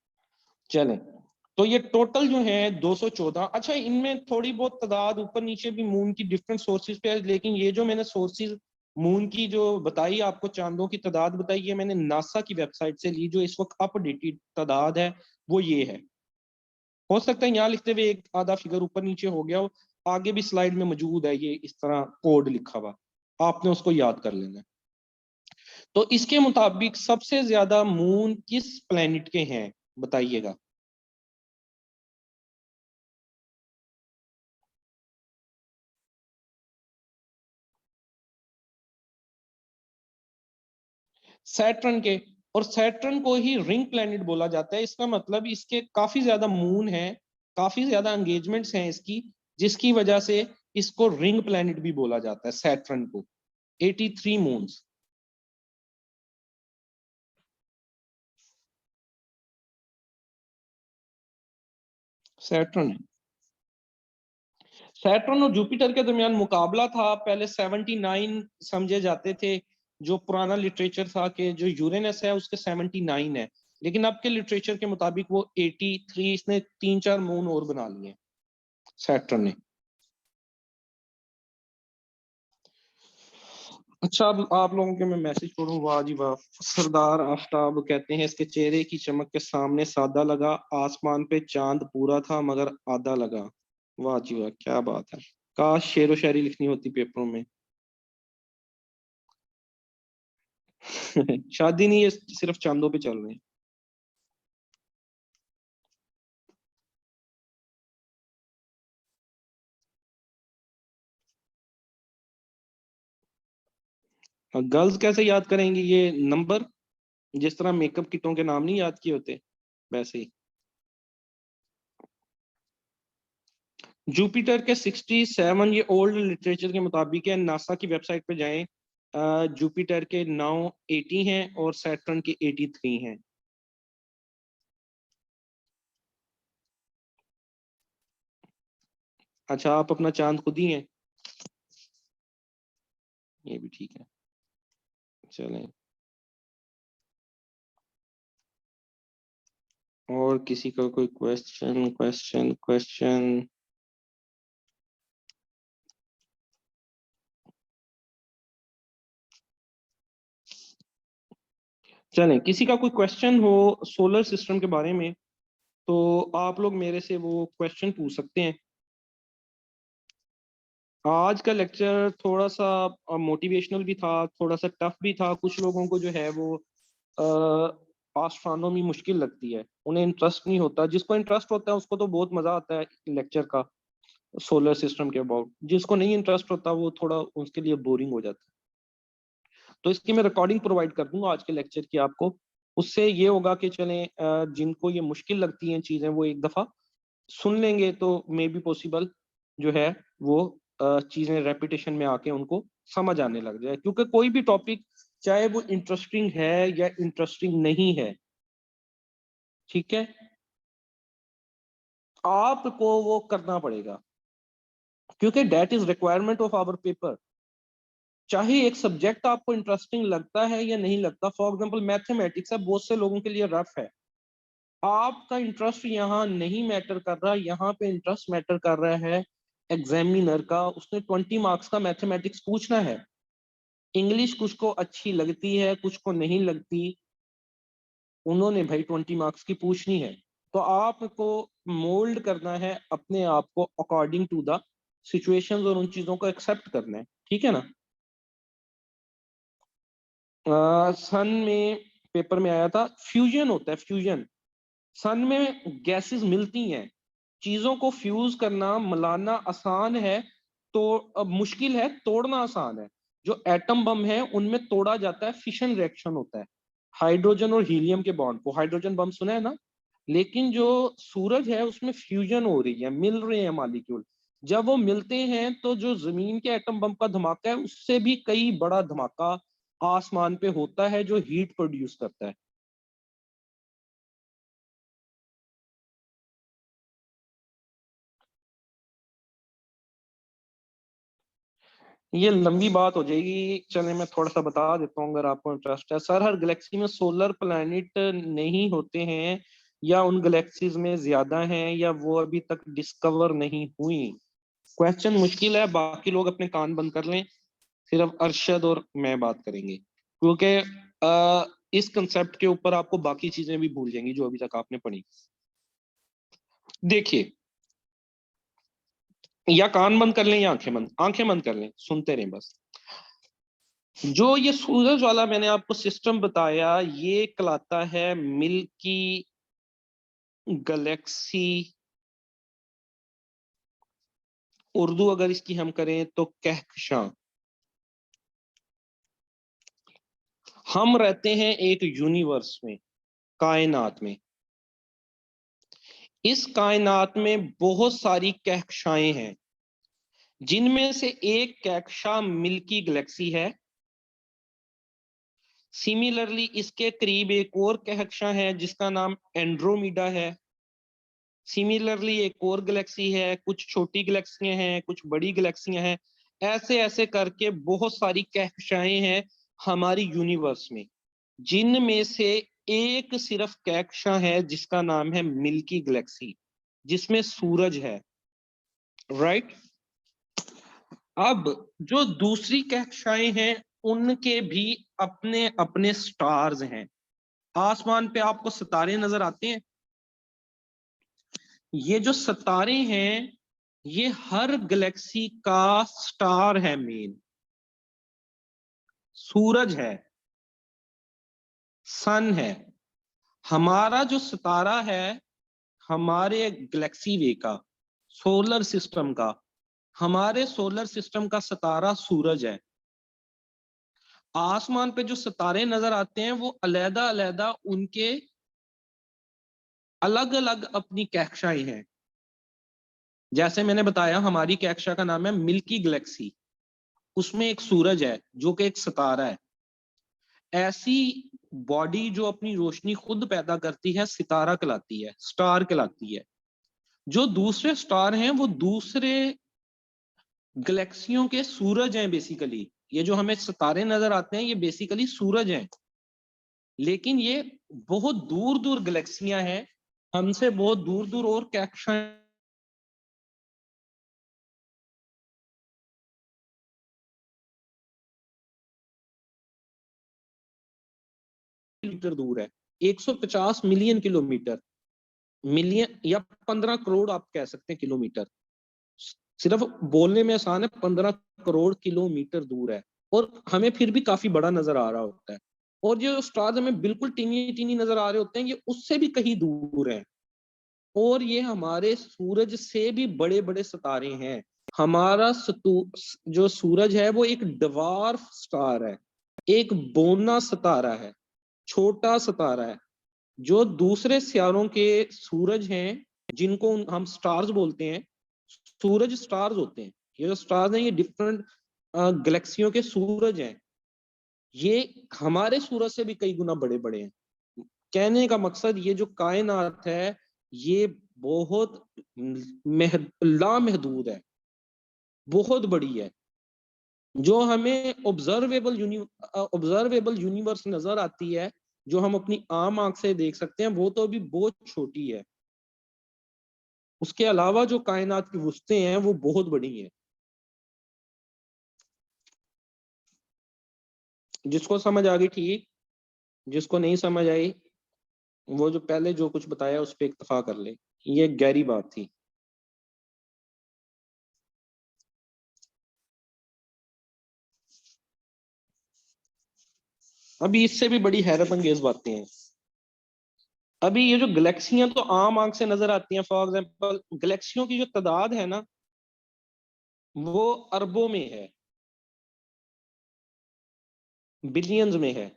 चलें, तो ये टोटल जो है 214। अच्छा, इनमें थोड़ी बहुत तादाद ऊपर नीचे भी मून की डिफरेंट सोर्सेज पे है, लेकिन ये जो मैंने सोर्सेज मून की जो बताई आपको, चांदों की तादाद बताई, ये मैंने नासा की वेबसाइट से ली, जो इस वक्त अपडेटेड तादाद है वो ये है। हो सकता है यहाँ लिखते हुए एक आधा फिगर ऊपर नीचे हो गया हो, आगे भी स्लाइड में मौजूद है ये इस तरह कोड लिखा हुआ, आपने उसको याद कर लेना है। तो इसके मुताबिक सबसे ज्यादा मून किस प्लेनेट के हैं बताइएगा। सैटर्न के। और सैटर्न को ही रिंग प्लेनेट बोला जाता है, इसका मतलब इसके काफी ज्यादा मून है, काफी ज्यादा एंगेजमेंट्स हैं इसकी, जिसकी वजह से इसको रिंग प्लेनेट भी बोला जाता है सैटर्न को। 83 मून्स सैटर्न है। सैटर्न और जुपिटर के दरमियान मुकाबला था, पहले 79 समझे जाते थे, जो पुराना लिटरेचर था कि जो यूरेनस है उसके 79 है, लेकिन अब के लिटरेचर के मुताबिक वो 83, इसने 3-4 मून और बना लिए सैटर्न ने। अच्छा, अब आप लोगों के मैं मैसेज पढ़ूं, वाह जी वाह। सरदार आफ्ताब कहते हैं इसके चेहरे की चमक के सामने सादा लगा, आसमान पे चांद पूरा था मगर आधा लगा। वाह जी वाह क्या बात है, काश शेरो शायरी लिखनी होती पेपरों में। शादी नहीं, ये सिर्फ चांदों पे चल रहे हैं। गर्ल्स कैसे याद करेंगे ये नंबर, जिस तरह मेकअप किटों के नाम नहीं याद किए होते वैसे ही। जुपिटर के 67 ये ओल्ड लिटरेचर के मुताबिक है, नासा की वेबसाइट पे जाएं। जुपिटर के 9 80 हैं और सैटर्न के 83 हैं। अच्छा, आप अपना चांद खुद ही हैं, ये भी ठीक है। चलें, और किसी का कोई क्वेश्चन क्वेश्चन क्वेश्चन? चलें, किसी का कोई क्वेश्चन हो सोलर सिस्टम के बारे में तो आप लोग मेरे से वो क्वेश्चन पूछ सकते हैं। आज का लेक्चर थोड़ा सा मोटिवेशनल भी था, थोड़ा सा टफ भी था। कुछ लोगों को जो है वो एस्ट्रोनॉमी मुश्किल लगती है, उन्हें इंटरेस्ट नहीं होता। जिसको इंटरेस्ट होता है उसको तो बहुत मजा आता है लेक्चर का, सोलर सिस्टम के अबाउट। जिसको नहीं इंटरेस्ट होता वो थोड़ा उसके लिए बोरिंग हो जाता है। तो इसकी मैं रिकॉर्डिंग प्रोवाइड कर दूंगा आज के लेक्चर की आपको। उससे ये होगा कि चलें, जिनको ये मुश्किल लगती हैं चीजें वो एक दफा सुन लेंगे तो मे बी पॉसिबल जो है वो चीजें रेपिटेशन में आके उनको समझ आने लग जाए। क्योंकि कोई भी टॉपिक चाहे वो इंटरेस्टिंग है या इंटरेस्टिंग नहीं है, ठीक है, आपको वो करना पड़ेगा, क्योंकि that is requirement of our paper. चाहे एक सब्जेक्ट आपको इंटरेस्टिंग लगता है या नहीं लगता, फॉर एग्जांपल मैथमेटिक्स है, बहुत से लोगों के लिए रफ है। आपका इंटरेस्ट यहाँ नहीं मैटर कर रहा, यहाँ पे इंटरेस्ट मैटर कर रहा है एग्जामिनर का। उसने 20 मार्क्स का मैथमेटिक्स पूछना है। इंग्लिश कुछ को अच्छी लगती है, कुछ को नहीं लगती, उन्होंने भाई 20 मार्क्स की पूछनी है। तो आपको मोल्ड करना है अपने आप को अकॉर्डिंग टू द सिचुएशंस, और उन चीजों को एक्सेप्ट करना है, ठीक है ना। सन में पेपर में आया था, फ्यूजन होता है, फ्यूजन। सन में गैसेस मिलती हैं, चीजों को फ्यूज करना, मिलाना आसान है, तो अब मुश्किल है तोड़ना आसान है। जो एटम बम है उनमें तोड़ा जाता है, फिशन रिएक्शन होता है, हाइड्रोजन और हीलियम के बॉन्ड को। हाइड्रोजन बम सुना है ना। लेकिन जो सूरज है उसमें फ्यूजन हो रही है, मिल रहे हैं मॉलिक्यूल। जब वो मिलते हैं तो जो जमीन के एटम बम का धमाका है उससे भी कई बड़ा धमाका आसमान पे होता है जो हीट प्रोड्यूस करता है। ये लंबी बात हो जाएगी, चले मैं थोड़ा सा बता देता हूँ अगर आपको इंटरेस्ट है। सर, हर गैलेक्सी में सोलर प्लैनेट नहीं होते हैं, या उन गैलेक्सीज में ज्यादा हैं, या वो अभी तक डिस्कवर नहीं हुई। क्वेश्चन मुश्किल है, बाकी लोग अपने कान बंद कर लें, सिर्फ अरशद और मैं बात करेंगे, क्योंकि इस कंसेप्ट के ऊपर आपको बाकी चीजें भी भूल जाएंगी जो अभी तक आपने पढ़ी। देखिए, या कान बंद कर लें या आंखें बंद कर लें, सुनते रहें बस। जो ये सूरज वाला मैंने आपको सिस्टम बताया, ये कहलाता है मिल्की गैलेक्सी। उर्दू अगर इसकी हम करें तो कहकशां। हम रहते हैं एक यूनिवर्स में, कायनात में। इस कायनात में बहुत सारी कहकशाएं हैं, जिनमें से एक कहकशां मिल्की गैलेक्सी है। सिमिलरली इसके करीब एक और कहकशां है जिसका नाम एंड्रोमीडा है। सिमिलरली एक और गैलेक्सी है, कुछ छोटी गैलेक्सियां हैं, कुछ बड़ी गैलेक्सियां हैं। ऐसे ऐसे करके बहुत सारी कहकशाएं हैं हमारी यूनिवर्स में, जिनमें से एक सिर्फ कहकशां है जिसका नाम है मिल्की गैलेक्सी, जिसमें सूरज है, राइट। अब जो दूसरी कहकशाएं हैं उनके भी अपने अपने स्टार्स हैं। आसमान पे आपको सितारे नजर आते हैं, ये जो सितारे हैं ये हर गैलेक्सी का स्टार है, मेन सूरज है, सन है। हमारा जो सितारा है, हमारे गैलेक्सी वे का, सोलर सिस्टम का, हमारे सोलर सिस्टम का सितारा सूरज है। आसमान पे जो सितारे नजर आते हैं वो अलैदा अलैदा, उनके अलग अलग अपनी कक्षाएं हैं। जैसे मैंने बताया हमारी कक्षा का नाम है मिल्की गैलेक्सी, उसमें एक सूरज है जो कि एक सितारा है। ऐसी बॉडी जो अपनी रोशनी खुद पैदा करती है सितारा कहलाती है, स्टार कहलाती है। जो दूसरे स्टार हैं वो दूसरे गैलेक्सियों के सूरज हैं बेसिकली। ये जो हमें सितारे नजर आते हैं ये बेसिकली सूरज हैं, लेकिन ये बहुत दूर दूर गैलेक्सियां हैं, हमसे बहुत दूर दूर और कक्षा किलोमीटर दूर है, 150 मिलियन किलोमीटर, मिलियन या 15 करोड़ आप कह सकते हैं किलोमीटर। सिर्फ बोलने में आसान है, 15 करोड़ किलोमीटर दूर है, और हमें फिर भी काफी बड़ा नजर आ रहा होता है। और जो स्टार्स हमें बिल्कुल टीनी टीनी नजर आ रहे होते हैं, ये उससे भी कहीं दूर है, और ये हमारे सूरज से भी बड़े बड़े सितारे हैं। हमारा जो सूरज है वो एक डवार्फ स्टार है, एक बोना सितारा है, छोटा सितारा है। जो दूसरे सितारों के सूरज हैं, जिनको हम स्टार्स बोलते हैं, सूरज स्टार्स होते हैं, ये जो स्टार्स हैं ये डिफरेंट गैलेक्सियों के सूरज हैं, ये हमारे सूरज से भी कई गुना बड़े बड़े हैं। कहने का मकसद ये जो कायनात है ये बहुत लामहदूद है, बहुत बड़ी है। जो हमें ऑब्जर्वेबल यूनिवर्स नजर आती है, जो हम अपनी आम आंख से देख सकते हैं, वो तो अभी बहुत छोटी है। उसके अलावा जो कायनात की वुसतें हैं वो बहुत बड़ी हैं। जिसको समझ आ गई ठीक, जिसको नहीं समझ आई वो जो पहले जो कुछ बताया उस पर इक्तफा कर ले, ये गहरी बात थी। अभी इससे भी बड़ी हैरत अंगेज बातें हैं। अभी ये जो गैलेक्सियां तो आम आंख से नजर आती हैं, फॉर एग्जांपल गैलेक्सियों की जो तादाद है ना वो अरबों में है, बिलियंस में है।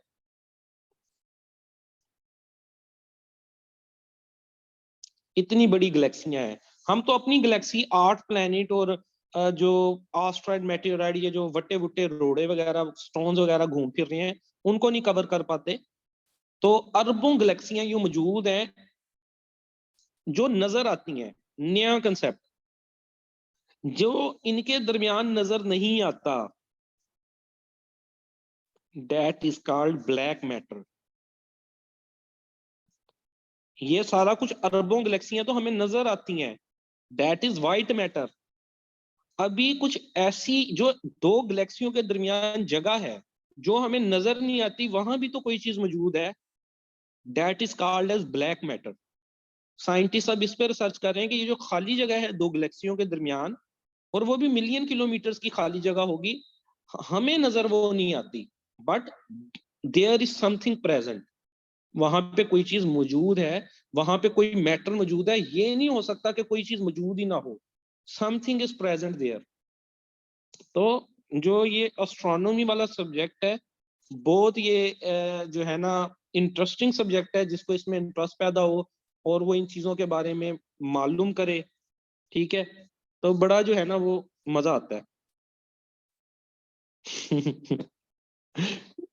इतनी बड़ी गैलेक्सियां हैं। हम तो अपनी गैलेक्सी 8 प्लैनेट और जो एस्ट्रॉइड मेटेओराइड, ये जो वट्टे वुट्टे रोड़े वगैरह स्टोन्स वगैरह घूम फिर रहे हैं, उनको नहीं कवर कर पाते। तो अरबों गैलेक्सियां यूं मौजूद हैं जो नजर आती हैं। नया कंसेप्ट जो इनके दरमियान नजर नहीं आता, that is called black matter. ये सारा कुछ अरबों गैलेक्सियां तो हमें नजर आती हैं, दैट इज वाइट मैटर। अभी कुछ ऐसी जो दो गैलेक्सियों के दरमियान जगह है जो हमें नजर नहीं आती, वहां भी तो कोई चीज मौजूद है, that is called as black matter. Scientist अब इस पर रिसर्च कर रहे हैं कि ये जो खाली जगह है दो गैलेक्सियों के दरमियान, और वो भी मिलियन किलोमीटर्स की खाली जगह होगी, हमें नजर वो नहीं आती, but there is something present. वहां पे कोई चीज मौजूद है, वहां पे कोई मैटर मौजूद है। ये नहीं हो सकता कि कोई चीज मौजूद ही ना हो, समथिंग इज प्रेजेंट देयर। तो जो ये एस्ट्रोनॉमी वाला सब्जेक्ट है, बहुत ये जो है ना इंटरेस्टिंग सब्जेक्ट है। जिसको इसमें इंटरेस्ट पैदा हो और वो इन चीजों के बारे में मालूम करे, ठीक है, तो बड़ा जो है ना वो मजा आता है।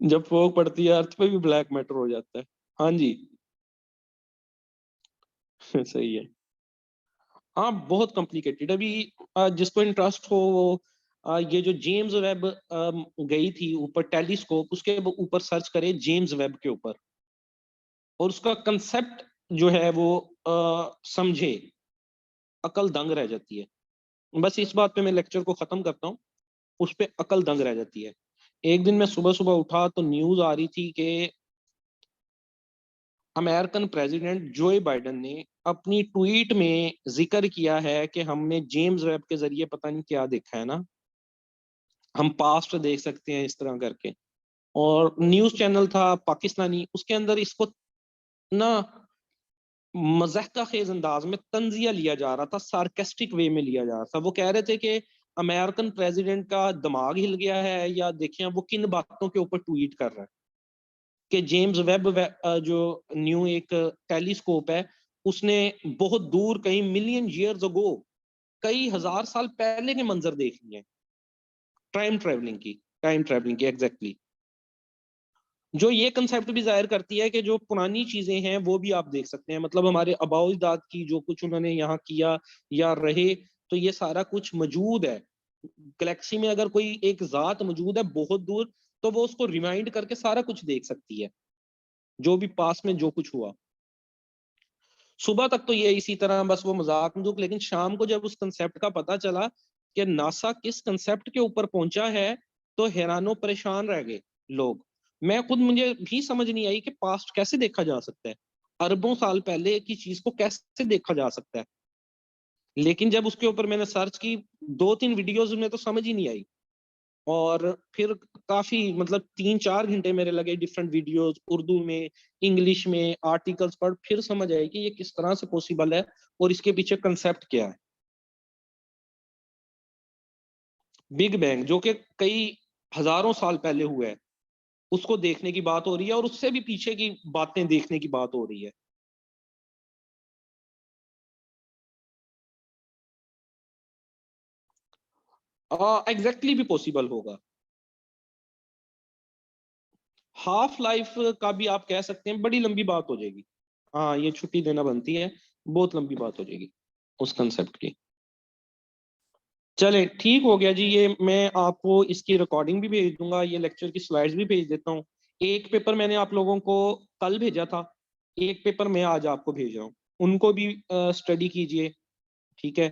जब फोग पड़ती है अर्थ पे भी ब्लैक मैटर हो जाता है। हाँ जी। सही है। हाँ बहुत कॉम्प्लिकेटेड। अभी जिसको इंटरेस्ट हो वो ये जो जेम्स वेब गई थी ऊपर टेलीस्कोप, उसके ऊपर सर्च करे जेम्स वेब के ऊपर, और उसका कंसेप्ट जो है वो समझे, अकल दंग रह जाती है। बस इस बात पे मैं लेक्चर को खत्म करता हूँ, उस पे अकल दंग रह जाती है। एक दिन मैं सुबह सुबह उठा तो न्यूज आ रही थी कि अमेरिकन प्रेसिडेंट जो बाइडेन ने अपनी ट्वीट में जिक्र किया है कि हमने जेम्स वेब के जरिए पता नहीं क्या देखा है ना, हम पास्ट देख सकते हैं इस तरह करके। और न्यूज चैनल था पाकिस्तानी, उसके अंदर इसको ना मज़ाक़ खेज अंदाज में तंजिया लिया जा रहा था, सार्केस्टिक वे में लिया जा रहा था। वो कह रहे थे कि अमेरिकन प्रेसिडेंट का दिमाग हिल गया है, या देखिए वो किन बातों के ऊपर ट्वीट कर रहा है कि जेम्स वेब जो न्यू एक टेलीस्कोप है, उसने बहुत दूर कई मिलियन ईयर्स अगो, कई हजार साल पहले के मंजर देख लिए हैं। टाइम ट्रेवलिंग की एग्जैक्टली। जो ये कंसेप्ट भी जाहिर करती है कि जो पुरानी चीजें हैं वो भी आप देख सकते हैं, मतलब हमारे आबाओ अजदाद की जो कुछ उन्होंने यहाँ किया या रहे, तो ये सारा कुछ मौजूद है। गैलेक्सी में अगर कोई एक जात मौजूद है बहुत दूर, तो वो उसको रिमाइंड करके सारा कुछ देख सकती है, जो भी पास में जो कुछ हुआ। सुबह तक तो ये इसी तरह बस वो मजाक मजूक, लेकिन शाम को जब उस कंसेप्ट का पता चला कि नासा किस कंसेप्ट के ऊपर पहुंचा है, तो हैरानो परेशान रह गए लोग। मैं खुद, मुझे भी समझ नहीं आई कि पास्ट कैसे देखा जा सकता है, अरबों साल पहले की चीज को कैसे देखा जा सकता है। लेकिन जब उसके ऊपर मैंने सर्च की, 2-3 वीडियोस में तो समझ ही नहीं आई। और फिर काफी मतलब 3-4 घंटे मेरे लगे डिफरेंट वीडियोस, उर्दू में, इंग्लिश में आर्टिकल्स पढ़, फिर समझ आए कि ये किस तरह से पॉसिबल है और इसके पीछे कंसेप्ट क्या है। बिग बैंग जो कि कई हजारों साल पहले हुआ है, उसको देखने की बात हो रही है, और उससे भी पीछे की बातें देखने की बात हो रही है। एग्जैक्टली भी पॉसिबल होगा। हाफ लाइफ का भी आप कह सकते हैं, बड़ी लंबी बात हो जाएगी। हाँ, ये छुट्टी देना बनती है, बहुत लंबी बात हो जाएगी उस कंसेप्ट की। चले ठीक हो गया जी, ये मैं आपको इसकी रिकॉर्डिंग भी भेज दूंगा, ये लेक्चर की स्लाइड्स भी भेज देता हूँ। एक पेपर मैंने आप लोगों को कल भेजा था, एक पेपर मैं आज आपको भेज रहा हूँ, उनको भी स्टडी कीजिए। ठीक है,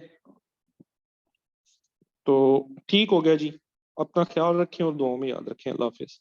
तो ठीक हो गया जी। अपना ख्याल रखें और दुआओं में याद रखें। अल्लाह हाफिज।